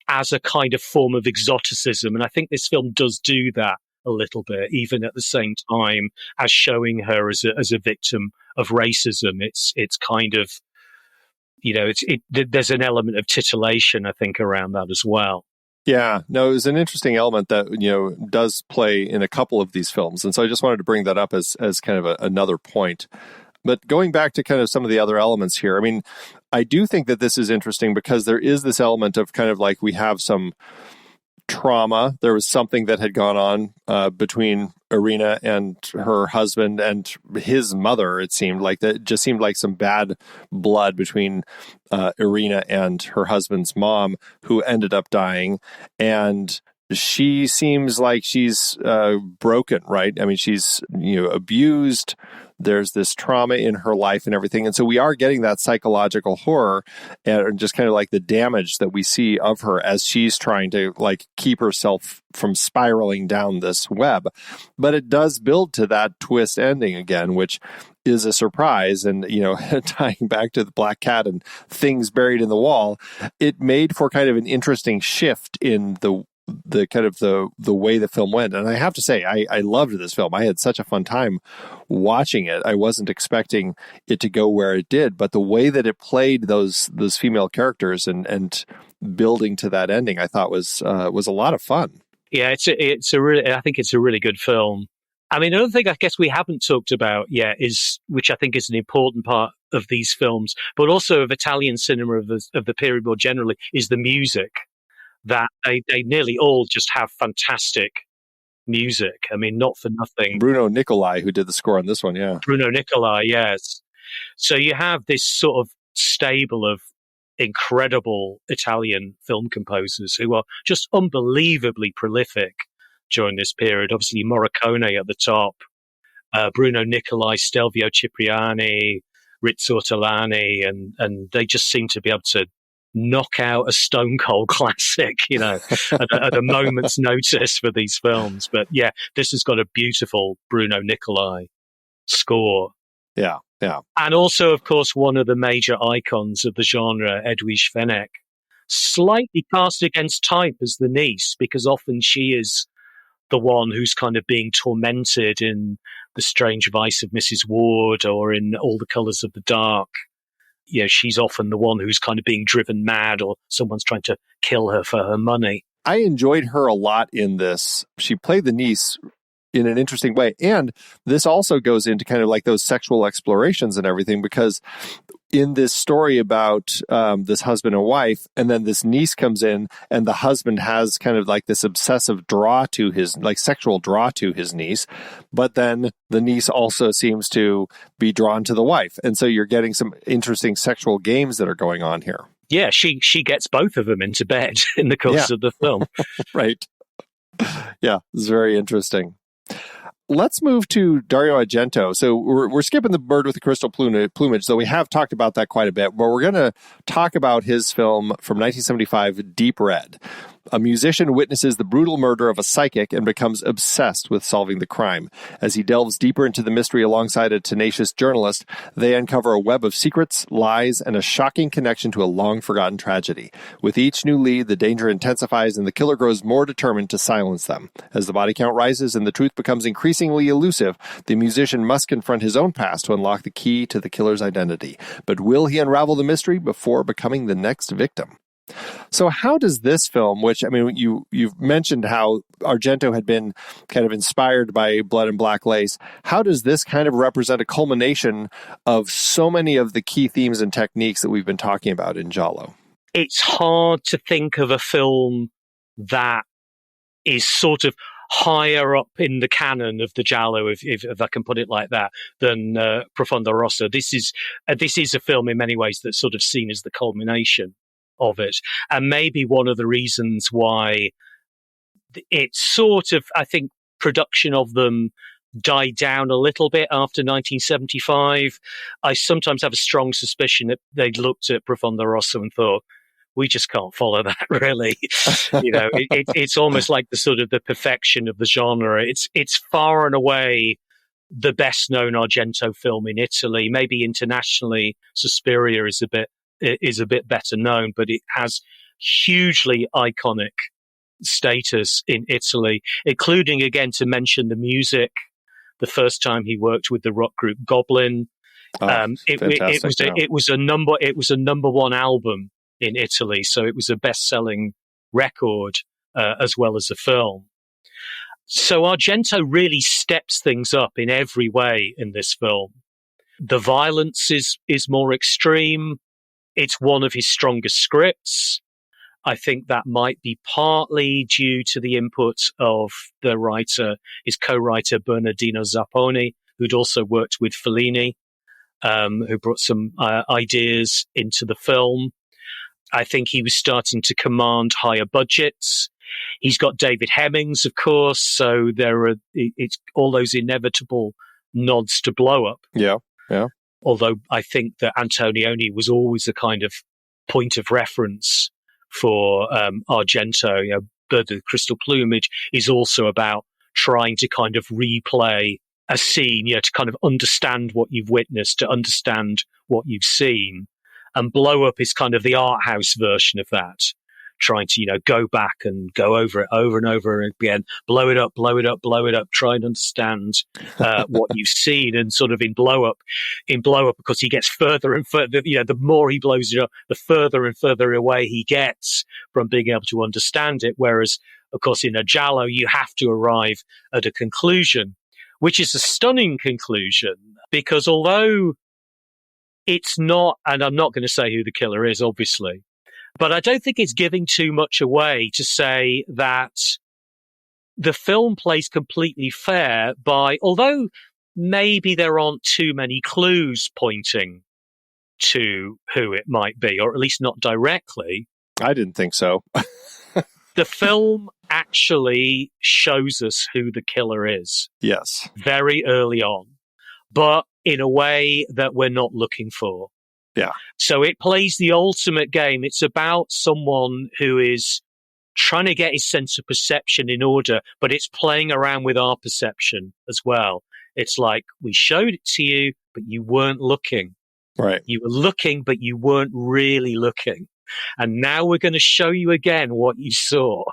as a kind of form of exoticism. And I think this film does do that a little bit, even at the same time as showing her as a victim of racism. It's kind of, there's an element of titillation, I think, around that as well. Yeah, no, it was an interesting element that, does play in a couple of these films. And so I just wanted to bring that up as kind of another point. But going back to kind of some of the other elements here, I mean, I do think that this is interesting because there is this element of kind of like we have some trauma. There was something that had gone on between Irina and her husband and his mother. It seemed like that just seemed like some bad blood between Irina and her husband's mom, who ended up dying. And she seems like she's broken, right? I mean, she's abused. There's this trauma in her life and everything. And so we are getting that psychological horror and just kind of like the damage that we see of her as she's trying to like keep herself from spiraling down this web. But it does build to that twist ending again, which is a surprise. And, tying back to the black cat and things buried in the wall, it made for kind of an interesting shift in the kind of the way the film went. And I have to say, I loved this film. I had such a fun time watching it. I wasn't expecting it to go where it did, but the way that it played those female characters and building to that ending, I thought was a lot of fun. Yeah, I think it's a really good film. I mean, another thing I guess we haven't talked about yet which I think is an important part of these films, but also of Italian cinema of the period more generally, is the music. That they nearly all just have fantastic music. I mean, not for nothing. Bruno Nicolai, who did the score on this one, yeah. Bruno Nicolai, yes. So you have this sort of stable of incredible Italian film composers who are just unbelievably prolific during this period. Obviously, Morricone at the top, Bruno Nicolai, Stelvio Cipriani, Rizzo Ortolani, and they just seem to be able to knock out a stone cold classic, at a moment's notice for these films. But yeah, this has got a beautiful Bruno Nicolai score. Yeah, yeah. And also, of course, one of the major icons of the genre, Edwige Fenech, slightly cast against type as the niece, because often she is the one who's kind of being tormented in The Strange Vice of Mrs. Ward or in All the Colours of the Dark. You know, she's often the one who's kind of being driven mad, or someone's trying to kill her for her money. I enjoyed her a lot in this. She played the niece in an interesting way. And this also goes into kind of like those sexual explorations and everything, because in this story about this husband and wife, and then this niece comes in, and the husband has kind of like this obsessive draw to his, like sexual draw to his niece, but then the niece also seems to be drawn to the wife. And so you're getting some interesting sexual games that are going on here. Yeah, she gets both of them into bed in the course of the film. Right. Yeah, it's very interesting. Let's move to Dario Argento. So we're skipping the bird with the crystal plumage, so we have talked about that quite a bit. But we're going to talk about his film from 1975, Deep Red. A musician witnesses the brutal murder of a psychic and becomes obsessed with solving the crime. As he delves deeper into the mystery alongside a tenacious journalist, they uncover a web of secrets, lies, and a shocking connection to a long-forgotten tragedy. With each new lead, the danger intensifies and the killer grows more determined to silence them. As the body count rises and the truth becomes increasingly elusive, the musician must confront his own past to unlock the key to the killer's identity. But will he unravel the mystery before becoming the next victim? So how does this film, which, I mean, you've mentioned how Argento had been kind of inspired by Blood and Black Lace, how does this kind of represent a culmination of so many of the key themes and techniques that we've been talking about in Giallo? It's hard to think of a film that is sort of higher up in the canon of the Giallo, if I can put it like that, than Profondo Rosso. This is a film in many ways that's sort of seen as the culmination of it, and maybe one of the reasons why it's sort of, I think, production of them died down a little bit after 1975. I sometimes have a strong suspicion that they looked at Profondo Rosso and thought, we just can't follow that, really. You know, it's almost like the sort of the perfection of the genre. It's far and away the best known Argento film in Italy. Maybe internationally, Suspiria is a bit better known, but it has hugely iconic status in Italy, including, again, to mention the music. The first time he worked with the rock group Goblin, it was a number one album in Italy, so it was a best-selling record as well as a film. So Argento really steps things up in every way in this film. The violence is more extreme. It's one of his strongest scripts. I think that might be partly due to the input of the writer, his co-writer Bernardino Zapponi, who'd also worked with Fellini, who brought some ideas into the film. I think he was starting to command higher budgets. He's got David Hemmings, of course, so it's all those inevitable nods to Blow Up. Yeah. Although I think that Antonioni was always a kind of point of reference for Argento. You know, Bird of the Crystal Plumage is also about trying to kind of replay a scene, you know, to kind of understand what you've witnessed, to understand what you've seen. And Blow Up is kind of the art house version of that, trying to, you know, go back and go over it over and over again, blow it up, try and understand what you've seen. And sort of in Blow Up, because he gets further and further, you know, the more he blows it up, the further and further away he gets from being able to understand it. Whereas, of course, in a Giallo, you have to arrive at a conclusion, which is a stunning conclusion, because although it's not, and I'm not going to say who the killer is, obviously, but I don't think it's giving too much away to say that the film plays completely fair by, although maybe there aren't too many clues pointing to who it might be, or at least not directly. I didn't think so. The film actually shows us who the killer is. Yes. Very early on, but in a way that we're not looking for. Yeah. So it plays the ultimate game. It's about someone who is trying to get his sense of perception in order, but it's playing around with our perception as well. It's like, we showed it to you, but you weren't looking. Right. You were looking, but you weren't really looking. and now we're going to show you again what you saw.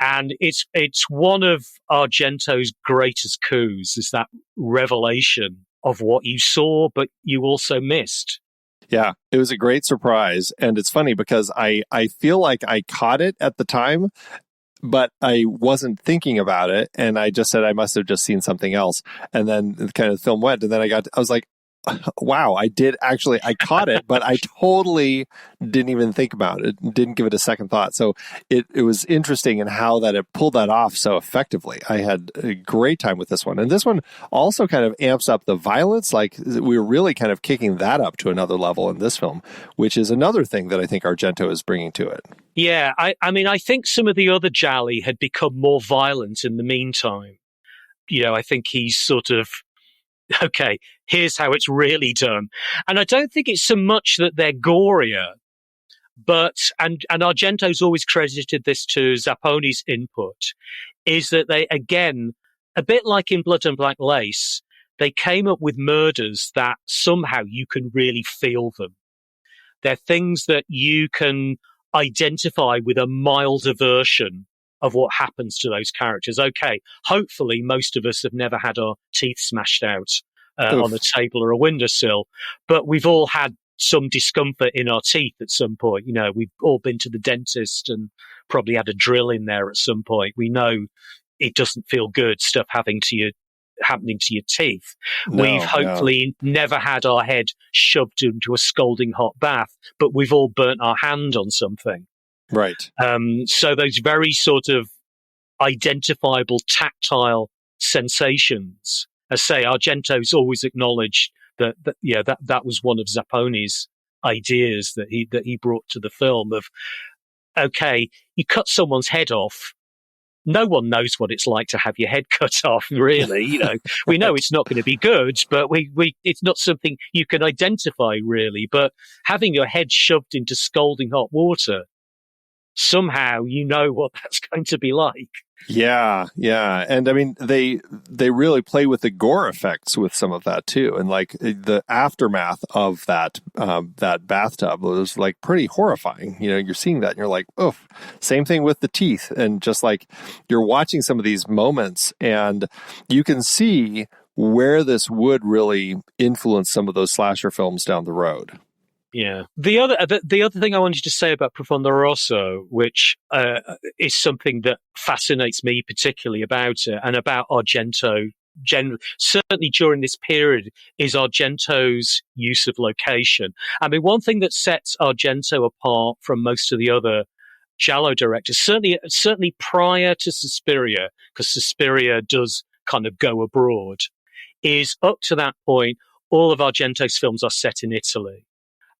And it's one of Argento's greatest coups, is that revelation of what you saw, but you also missed. Yeah, it was a great surprise. And it's funny because I feel like I caught it at the time, but I wasn't thinking about it. And I just said I must have just seen something else. And then kind of the film went. And then I was like, wow, I caught it, but I totally didn't even think about it, didn't give it a second thought. So it was interesting in how that it pulled that off so effectively. I had a great time with this one. And this one also kind of amps up the violence. Like, we were really kind of kicking that up to another level in this film, which is another thing that I think Argento is bringing to it. Yeah, I mean, I think some of the other Gialli had become more violent in the meantime. I think he's sort of, okay, here's how it's really done. And I don't think it's so much that they're gorier, but, and Argento's always credited this to Zapponi's input, is that they, again, a bit like in Blood and Black Lace, they came up with murders that somehow you can really feel them. They're things that you can identify with a milder version of what happens to those characters. Okay, hopefully most of us have never had our teeth smashed out on a table or a windowsill, but we've all had some discomfort in our teeth at some point. We've all been to the dentist and probably had a drill in there at some point. We know it doesn't feel good, stuff happening to your teeth. No, we've hopefully never had our head shoved into a scalding hot bath, but we've all burnt our hand on something. Right. So those very sort of identifiable tactile sensations, as say, Argento's always acknowledged that was one of Zapponi's ideas that he brought to the film of, okay, you cut someone's head off. No one knows what it's like to have your head cut off, really. We know it's not going to be good, but it's not something you can identify, really. But having your head shoved into scalding hot water, somehow you know what that's going to be like. Yeah. And I mean, they really play with the gore effects with some of that too. And like the aftermath of that bathtub was like pretty horrifying. You're seeing that and you're like, oh, same thing with the teeth. And just like you're watching some of these moments and you can see where this would really influence some of those slasher films down the road. Yeah. The other thing I wanted to say about Profondo Rosso, which is something that fascinates me particularly about it and about Argento generally, certainly during this period, is Argento's use of location. I mean, one thing that sets Argento apart from most of the other Giallo directors, certainly prior to Suspiria, because Suspiria does kind of go abroad, is up to that point, all of Argento's films are set in Italy.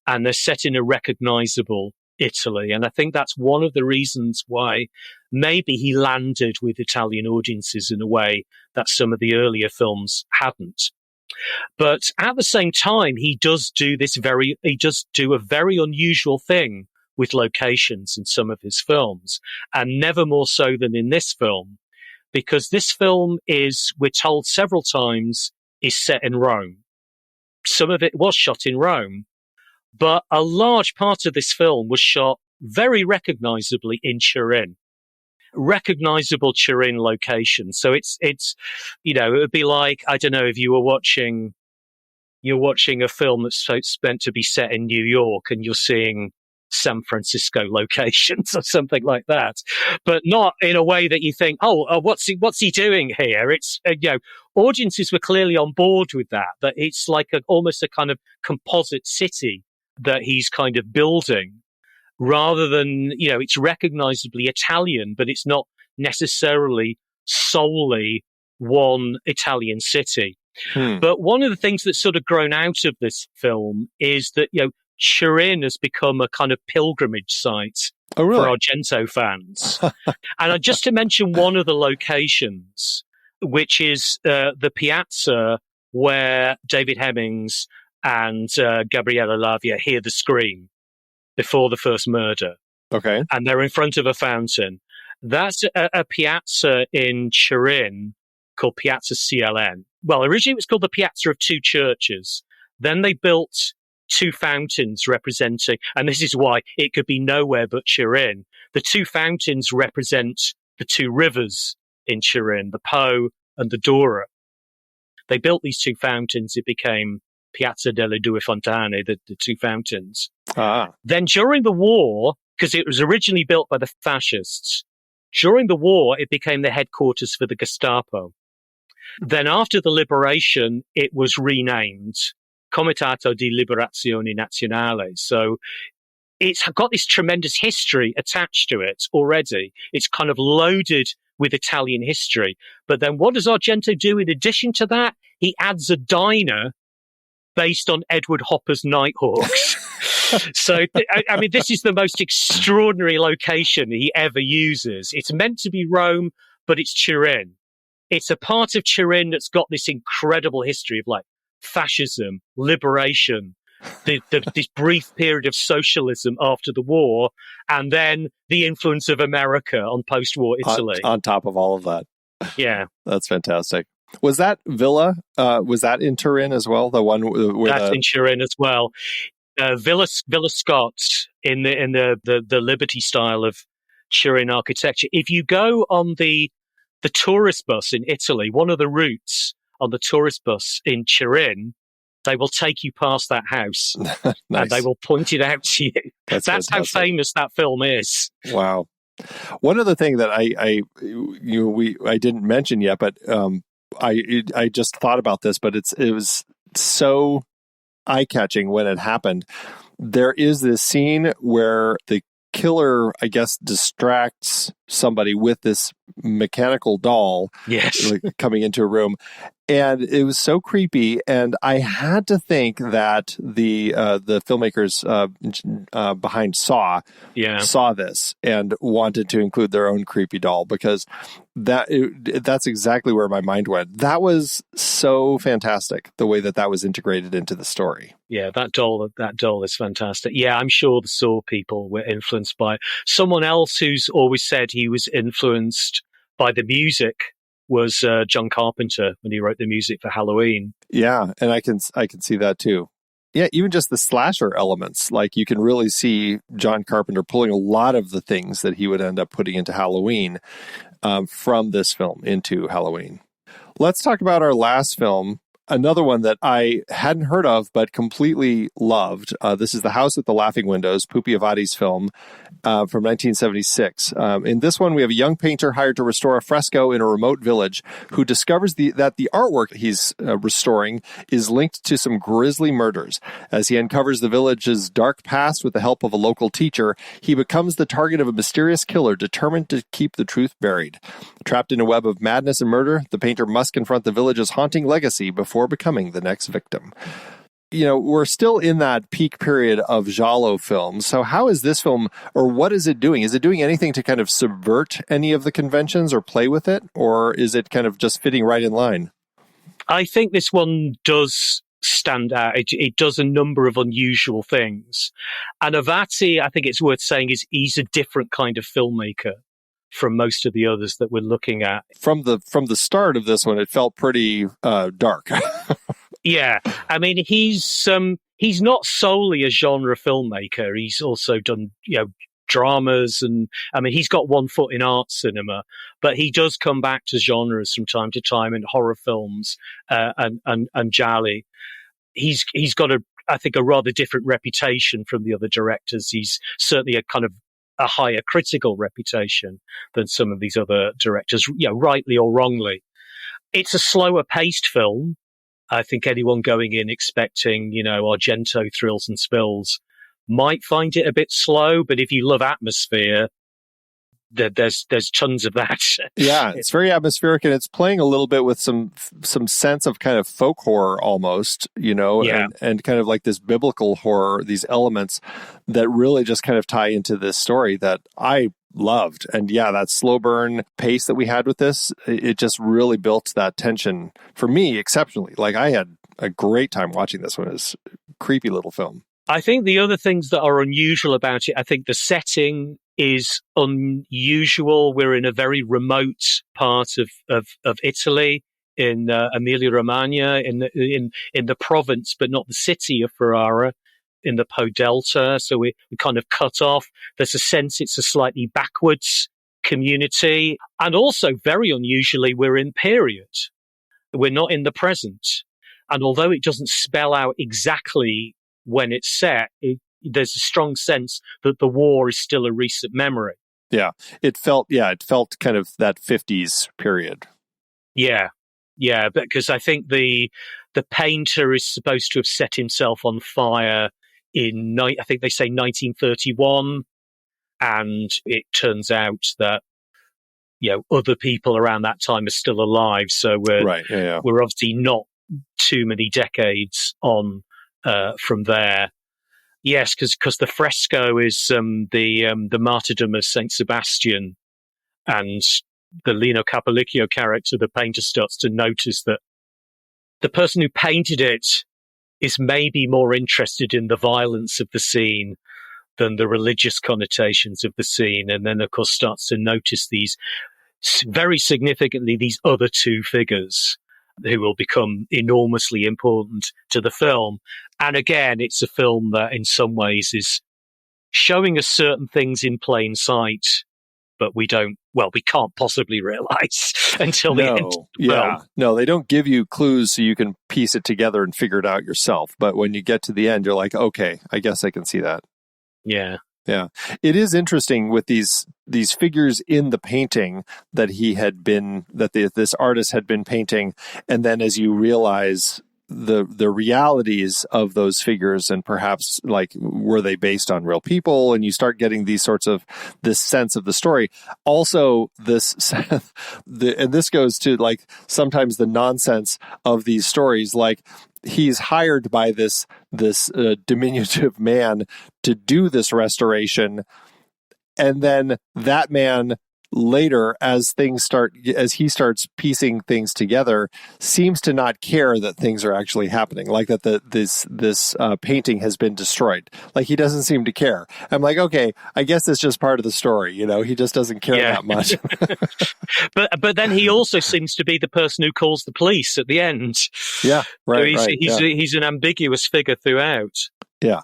And they're set in a recognizable Italy. And I think that's one of the reasons why maybe he landed with Italian audiences in a way that some of the earlier films hadn't. But at the same time, he does do a very unusual thing with locations in some of his films, and never more so than in this film, because this film is, we're told several times, is set in Rome. Some of it was shot in Rome. But a large part of this film was shot very recognizably in Turin, recognizable Turin location. So it's it would be like, I don't know, if you're watching a film that's meant to be set in New York and you're seeing San Francisco locations or something like that, but not in a way that you think, what's he doing here? It's audiences were clearly on board with that it's like almost a kind of composite city that he's kind of building, rather than, it's recognizably Italian, but it's not necessarily solely one Italian city. But one of the things that's sort of grown out of this film is that, Turin has become a kind of pilgrimage site for Argento fans. And just to mention one of the locations, which is the piazza where David Hemmings and Gabriele Lavia hear the scream before the first murder. Okay. And they're in front of a fountain. That's a piazza in Turin called Piazza CLN. Well, originally it was called the Piazza of Two Churches. Then they built two fountains representing, and this is why it could be nowhere but Turin. The two fountains represent the two rivers in Turin, the Po and the Dora. They built these two fountains. It became Piazza delle Due Fontane, the two fountains. Then during the war, because it was originally built by the fascists, during the war, it became the headquarters for the Gestapo. Then after the liberation, it was renamed Comitato di Liberazione Nazionale. So it's got this tremendous history attached to it already. It's kind of loaded with Italian history. But then what does Argento do in addition to that? He adds a diner based on Edward Hopper's Nighthawks. So, I mean, this is the most extraordinary location he ever uses. It's meant to be Rome, but it's Turin. It's a part of Turin that's got this incredible history of like fascism, liberation, this brief period of socialism after the war, and then the influence of America on post-war Italy. On top of all of that. Yeah. That's fantastic. Was that villa, was that in Turin as well? The one where that's in Turin as well. Villa Scott in the Liberty style of Turin architecture. If you go on the tourist bus in Italy, one of the routes on the tourist bus in Turin, they will take you past that house. Nice. And they will point it out to you. That's how famous that film is. Wow. One other thing that I didn't mention yet, but I just thought about this, but it was so eye-catching when it happened. There is this scene where the killer, I guess, distracts somebody with this mechanical doll. Yes. Coming into a room. And it was so creepy. And I had to think that the filmmakers behind Saw saw this and wanted to include their own creepy doll, because that's exactly where my mind went. That was so fantastic, the way that was integrated into the story. Yeah, that doll is fantastic. Yeah, I'm sure the Saw people were influenced by it. Someone else who's always said he was influenced by the music was John Carpenter when he wrote the music for Halloween. Yeah, and I can see that too. Yeah, even just the slasher elements, like you can really see John Carpenter pulling a lot of the things that he would end up putting into Halloween from this film into Halloween. Let's talk about our last film. Another one that I hadn't heard of, but completely loved. This is The House with the Laughing Windows, Pupi Avati's film from 1976. In this one, we have a young painter hired to restore a fresco in a remote village who discovers that the artwork he's restoring is linked to some grisly murders. As he uncovers the village's dark past with the help of a local teacher, he becomes the target of a mysterious killer determined to keep the truth buried. Trapped in a web of madness and murder, the painter must confront the village's haunting legacy before becoming the next victim. You know, we're still in that peak period of Giallo films. So how is this film, or what is it doing? Is it doing anything to kind of subvert any of the conventions or play with it? Or is it kind of just fitting right in line? I think this one does stand out. It does a number of unusual things. And Avati, I think it's worth saying, he's a different kind of filmmaker from most of the others that we're looking at. From the start of this one, it felt pretty dark. Yeah, I mean, he's not solely a genre filmmaker. He's also done dramas, and I mean, he's got one foot in art cinema, but he does come back to genres from time to time in horror films and gialli. He's got I think a rather different reputation from the other directors. He's certainly a kind of a higher critical reputation than some of these other directors, rightly or wrongly. It's a slower paced film. I think anyone going in expecting, Argento thrills and spills might find it a bit slow, but if you love atmosphere, there's tons of that. Yeah, it's very atmospheric, and it's playing a little bit with some sense of kind of folk horror almost, and kind of like this biblical horror, these elements that really just kind of tie into this story that I loved. And yeah, that slow burn pace that we had with this, it just really built that tension for me exceptionally. Like, I had a great time watching this one. It's a creepy little film. I think the other things that are unusual about it, I think the setting is unusual. We're in a very remote part of Italy, in Emilia Romagna, in the province, but not the city of Ferrara. in the Po Delta, so we kind of cut off. There's a sense it's a slightly backwards community. And also, very unusually, we're in period. We're not in the present. And although it doesn't spell out exactly when it's set, there's a strong sense that the war is still a recent memory. Yeah, it felt kind of that 50s period. Yeah, because I think the painter is supposed to have set himself on fire in, I think they say 1931, and it turns out that other people around that time are still alive. So we're obviously not too many decades on from there. Yes, because the fresco is the martyrdom of Saint Sebastian, and the Lino Capolicchio character, the painter, starts to notice that the person who painted it is maybe more interested in the violence of the scene than the religious connotations of the scene. And then, of course, starts to notice these, very significantly, these other two figures who will become enormously important to the film. And again, it's a film that in some ways is showing us certain things in plain sight, but we can't possibly realize until the end of the film. No, they don't give you clues so you can piece it together and figure it out yourself. But when you get to the end, you're like, okay, I guess I can see that. Yeah. Yeah. It is interesting with these figures in the painting that this artist had been painting. And then as you realize the realities of those figures, and perhaps like, were they based on real people? And you start getting these sorts of this sense of the story. Also, and this goes to like sometimes the nonsense of these stories, like he's hired by this diminutive man to do this restoration, and then that man later, as he starts piecing things together, seems to not care that things are actually happening, like that this painting has been destroyed. Like he doesn't seem to care. I'm like, okay, I guess it's just part of the story. He just doesn't care that much. But then he also seems to be the person who calls the police at the end. Yeah, right. So he's an ambiguous figure throughout. Yeah.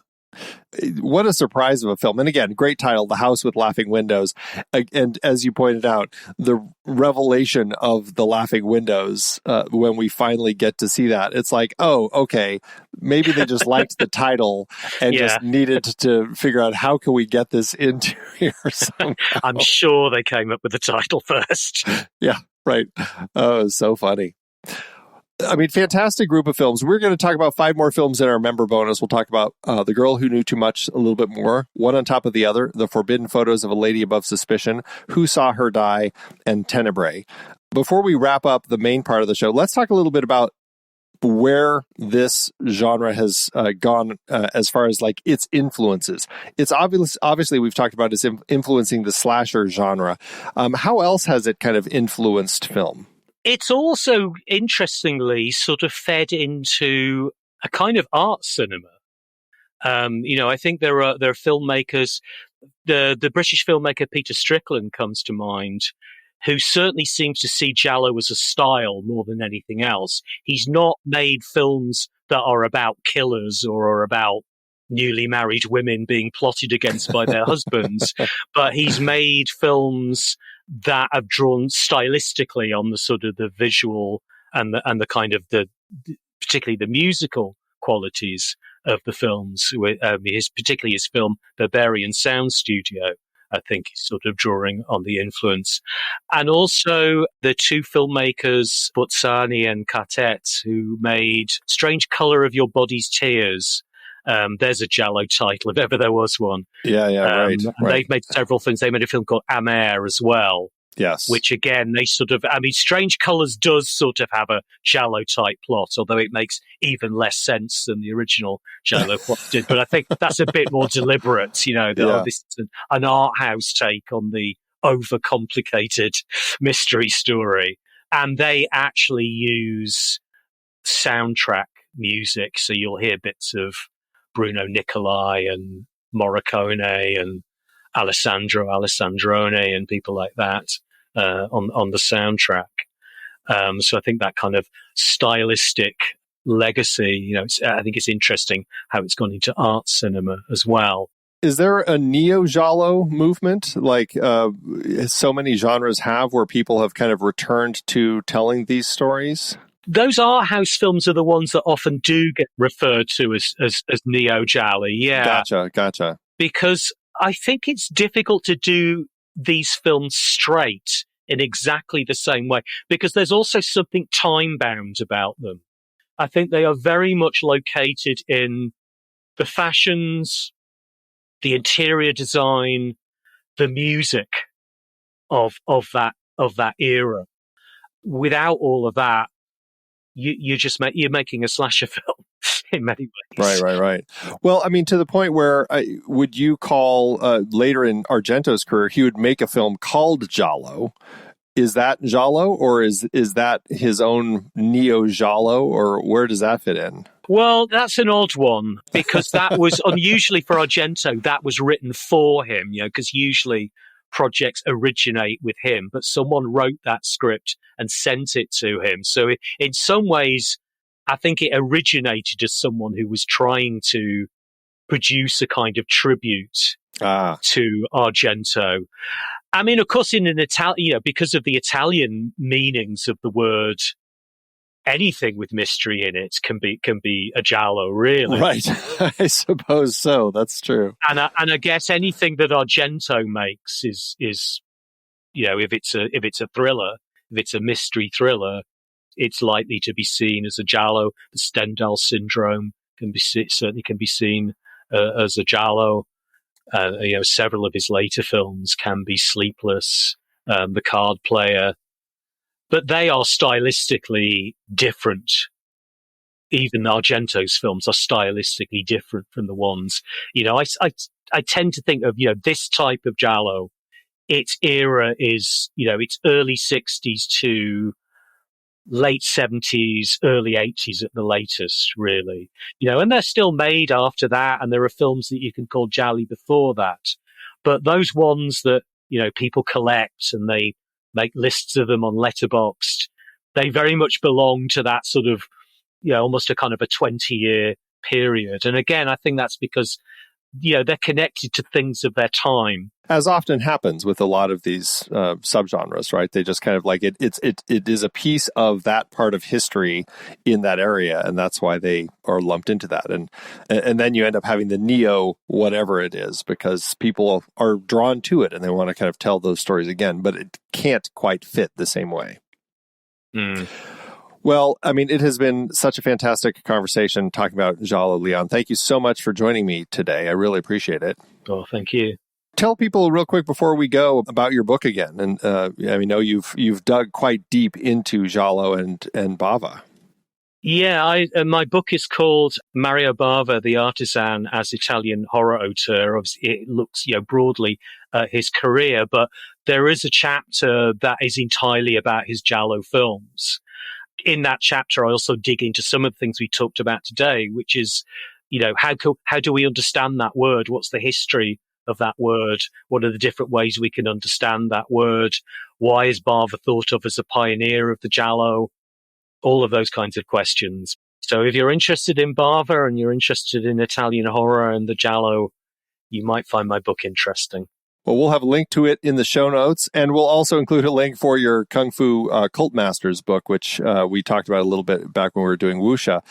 What a surprise of a film. And again, great title, The House with Laughing Windows. And as you pointed out, the revelation of the laughing windows, when we finally get to see that, it's like, oh, okay, maybe they just liked the title and just needed to figure out how can we get this into here somehow. I'm sure they came up with the title first. Yeah, right. Oh, so funny. I mean, fantastic group of films. We're going to talk about 5 more films in our member bonus. We'll talk about The Girl Who Knew Too Much a little bit more, one on top of the other, The Forbidden Photos of a Lady Above Suspicion, Who Saw Her Die, and Tenebrae. Before we wrap up the main part of the show, let's talk a little bit about where this genre has gone as far as like its influences. It's obviously we've talked about it's influencing the slasher genre. How else has it kind of influenced film? It's also, interestingly, sort of fed into a kind of art cinema. I think there are filmmakers. The British filmmaker Peter Strickland comes to mind, who certainly seems to see Giallo as a style more than anything else. He's not made films that are about killers or are about newly married women being plotted against by their husbands, but he's made films that have drawn stylistically on the sort of the visual and the kind of particularly the musical qualities of the films. Particularly his film Barbarian Sound Studio, I think, is sort of drawing on the influence. And also the two filmmakers, Bozzani and Cartet, who made Strange Colour of Your Body's Tears. There's a Giallo title, if ever there was one. Right. They've made several films. They made a film called Amer as well. Yes. Which again, they sort of, Strange Colours does sort of have a Giallo type plot, although it makes even less sense than the original Giallo plot did. But I think that's a bit more deliberate, this is an art house take on the overcomplicated mystery story. And they actually use soundtrack music. So you'll hear bits of Bruno Nicolai and Morricone and Alessandro Alessandrone and people like that on the soundtrack. So I think that kind of stylistic legacy. I think it's interesting how it's gone into art cinema as well. Is there a neo-giallo movement like so many genres have, where people have kind of returned to telling these stories? Those art house films are the ones that often do get referred to as neo-giallo. Yeah. Gotcha. Because I think it's difficult to do these films straight in exactly the same way, because there's also something time-bound about them. I think they are very much located in the fashions, the interior design, the music of that era. Without all of that, you're making a slasher film in many ways. Right. Well, I mean, to the point where would you call later in Argento's career, he would make a film called Giallo. Is that Giallo, or is that his own neo-Giallo, or where does that fit in? Well, that's an odd one, because that was unusually for Argento. That was written for him, because usually projects originate with him, but someone wrote that script and sent it to him. So in some ways, I think it originated as someone who was trying to produce a kind of tribute to Argento. I mean, of course, in an Italian, because of the Italian meanings of the word, anything with mystery in it can be a giallo, really. Right. I suppose so. That's true. And I guess anything that Argento makes is if it's a thriller, if it's a mystery thriller, it's likely to be seen as a giallo. The Stendhal syndrome certainly can be seen as a giallo. Several of his later films can be Sleepless, The Card Player, but they are stylistically different. Even Argento's films are stylistically different from the ones, I tend to think of, this type of giallo, its era is, it's early 60s to late 70s, early 80s at the latest, really. And they're still made after that, and there are films that you can call gialli before that. But those ones that, people collect and they make lists of them on Letterboxd, they very much belong to that sort of, almost a kind of a 20-year period. And again, I think that's because, they're connected to things of their time. As often happens with a lot of these subgenres, right? They just kind of like it is a piece of that part of history in that area, and that's why they are lumped into that. And then you end up having the neo whatever it is, because people are drawn to it and they want to kind of tell those stories again, but it can't quite fit the same way. Well, I mean, it has been such a fantastic conversation talking about Giallo, Leon. Thank you so much for joining me today. I really appreciate it. Oh, thank you. Tell people real quick before we go about your book again. And I know you've dug quite deep into Giallo and Bava. Yeah, my book is called Mario Bava, the Artisan as Italian Horror Auteur. Obviously, it looks broadly at his career, but there is a chapter that is entirely about his Giallo films. In that chapter, I also dig into some of the things we talked about today, which is, how do we understand that word? What's the history of that word? What are the different ways we can understand that word? Why is Bava thought of as a pioneer of the Giallo? All of those kinds of questions. So if you're interested in Bava and you're interested in Italian horror and the Giallo, you might find my book interesting. Well, we'll have a link to it in the show notes, and we'll also include a link for your Kung Fu Cult Masters book, which we talked about a little bit back when we were doing Wuxia.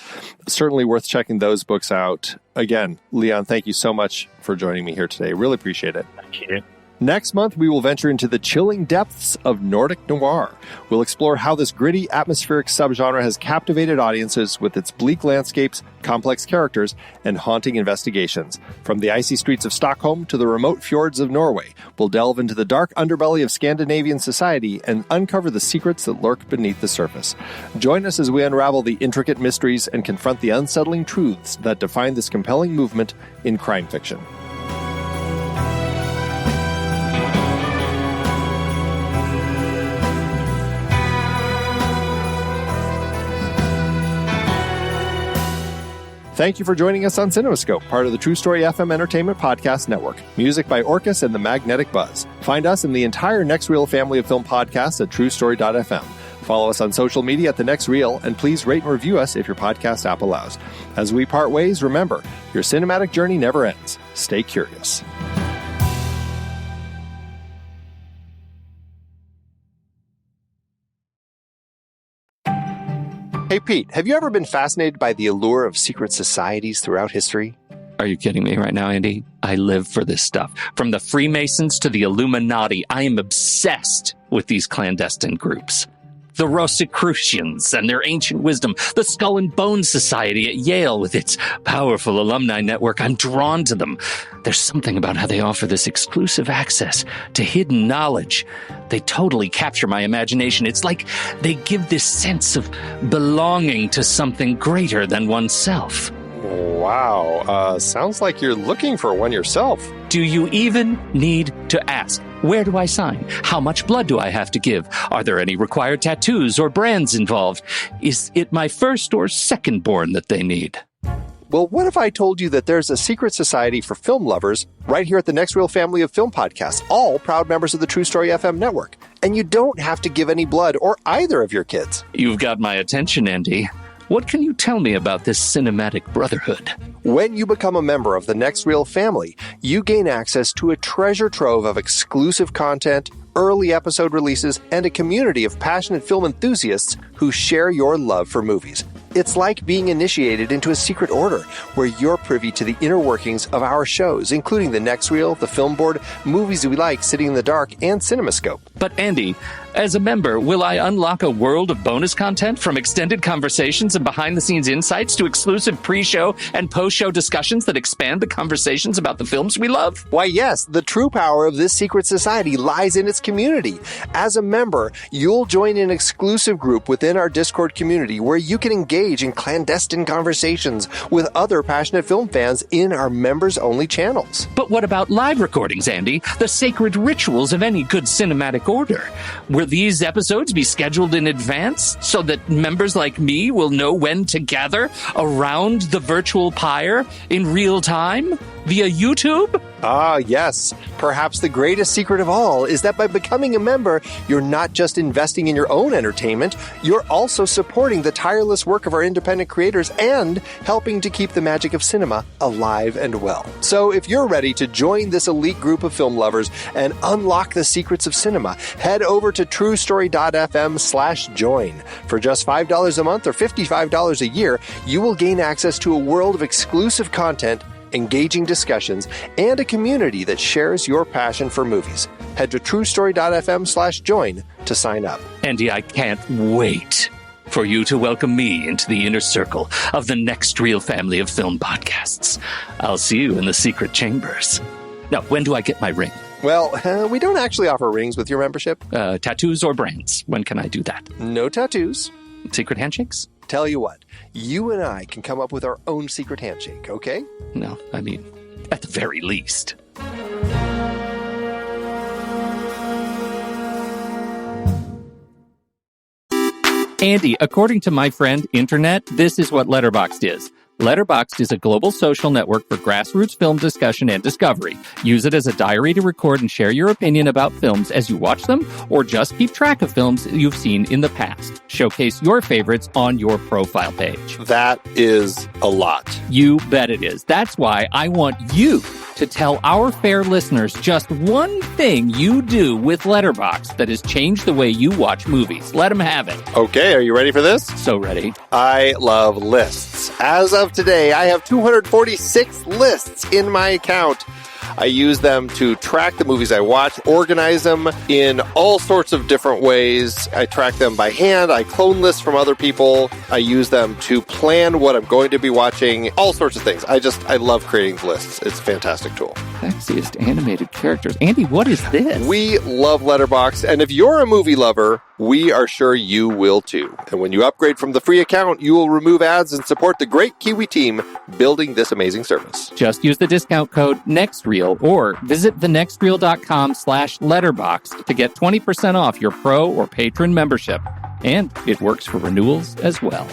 Certainly worth checking those books out. Again, Leon, thank you so much for joining me here today. Really appreciate it. Thank you. Next month, we will venture into the chilling depths of Nordic noir. We'll explore how this gritty, atmospheric subgenre has captivated audiences with its bleak landscapes, complex characters, and haunting investigations. From the icy streets of Stockholm to the remote fjords of Norway, we'll delve into the dark underbelly of Scandinavian society and uncover the secrets that lurk beneath the surface. Join us as we unravel the intricate mysteries and confront the unsettling truths that define this compelling movement in crime fiction. Thank you for joining us on CinemaScope, part of the True Story FM Entertainment Podcast Network. Music by Orcus and the Magnetic Buzz. Find us and the entire Next Reel family of film podcasts at truestory.fm. Follow us on social media at The Next Reel, and please rate and review us if your podcast app allows. As we part ways, remember, your cinematic journey never ends. Stay curious. Hey, Pete, have you ever been fascinated by the allure of secret societies throughout history? Are you kidding me right now, Andy? I live for this stuff. From the Freemasons to the Illuminati, I am obsessed with these clandestine groups. The Rosicrucians and their ancient wisdom, the Skull and Bones Society at Yale with its powerful alumni network. I'm drawn to them. There's something about how they offer this exclusive access to hidden knowledge. They totally capture my imagination. It's like they give this sense of belonging to something greater than oneself. Wow, sounds like you're looking for one yourself. Do you even need to ask? Where do I sign? How much blood do I have to give? Are there any required tattoos or brands involved? Is it my first or second born that they need? Well, what if I told you that there's a secret society for film lovers right here at the Next Reel family of film podcasts, all proud members of the True Story FM network, and you don't have to give any blood or either of your kids? You've got my attention, Andy. What can you tell me about this cinematic brotherhood? When you become a member of the Next Reel family, you gain access to a treasure trove of exclusive content, early episode releases, and a community of passionate film enthusiasts who share your love for movies. It's like being initiated into a secret order where you're privy to the inner workings of our shows, including The Next Reel, The Film Board, Movies We Like, Sitting in the Dark, and CinemaScope. But Andy, as a member, will I unlock a world of bonus content from extended conversations and behind-the-scenes insights to exclusive pre-show and post-show discussions that expand the conversations about the films we love? Why, yes, the true power of this secret society lies in its community. As a member, you'll join an exclusive group within our Discord community where you can engage in clandestine conversations with other passionate film fans in our members-only channels. But what about live recordings, Andy? The sacred rituals of any good cinematic order. Will these episodes be scheduled in advance so that members like me will know when to gather around the virtual pyre in real time via YouTube? Ah, yes. Perhaps the greatest secret of all is that by becoming a member, you're not just investing in your own entertainment, you're also supporting the tireless work of our independent creators and helping to keep the magic of cinema alive and well. So if you're ready to join this elite group of film lovers and unlock the secrets of cinema, head over to truestory.fm/join. For just $5 a month or $55 a year, you will gain access to a world of exclusive content, engaging discussions, and a community that shares your passion for movies. Head to truestory.fm/join to sign up. Andy, I can't wait for you to welcome me into the inner circle of the Next Reel family of film podcasts. I'll see you in the secret chambers. Now, when do I get my ring? Well, we don't actually offer rings with your membership. Tattoos or brands? When can I do that? No tattoos. Secret handshakes? Tell you what, you and I can come up with our own secret handshake, okay? No, I mean, at the very least. Andy, according to my friend Internet, this is what Letterboxd is. Letterboxd is a global social network for grassroots film discussion and discovery. Use it as a diary to record and share your opinion about films as you watch them, or just keep track of films you've seen in the past. Showcase your favorites on your profile page. That is a lot. You bet it is. That's why I want you to tell our fair listeners just one thing you do with Letterboxd that has changed the way you watch movies. Let them have it. Okay, are you ready for this? So ready. I love lists. As of today, I have 246 lists in my account. I use them to track the movies I watch, organize them in all sorts of different ways. I track them by hand. I clone lists from other people. I use them to plan what I'm going to be watching, all sorts of things. I love creating lists. It's a fantastic tool. Sexiest animated characters. Andy, what is this? We love Letterboxd, and if you're a movie lover, we are sure you will too. And when you upgrade from the free account, you will remove ads and support the great Kiwi team building this amazing service. Just use the discount code NEXTREEL or visit thenextreel.com/letterboxd to get 20% off your pro or patron membership. And it works for renewals as well.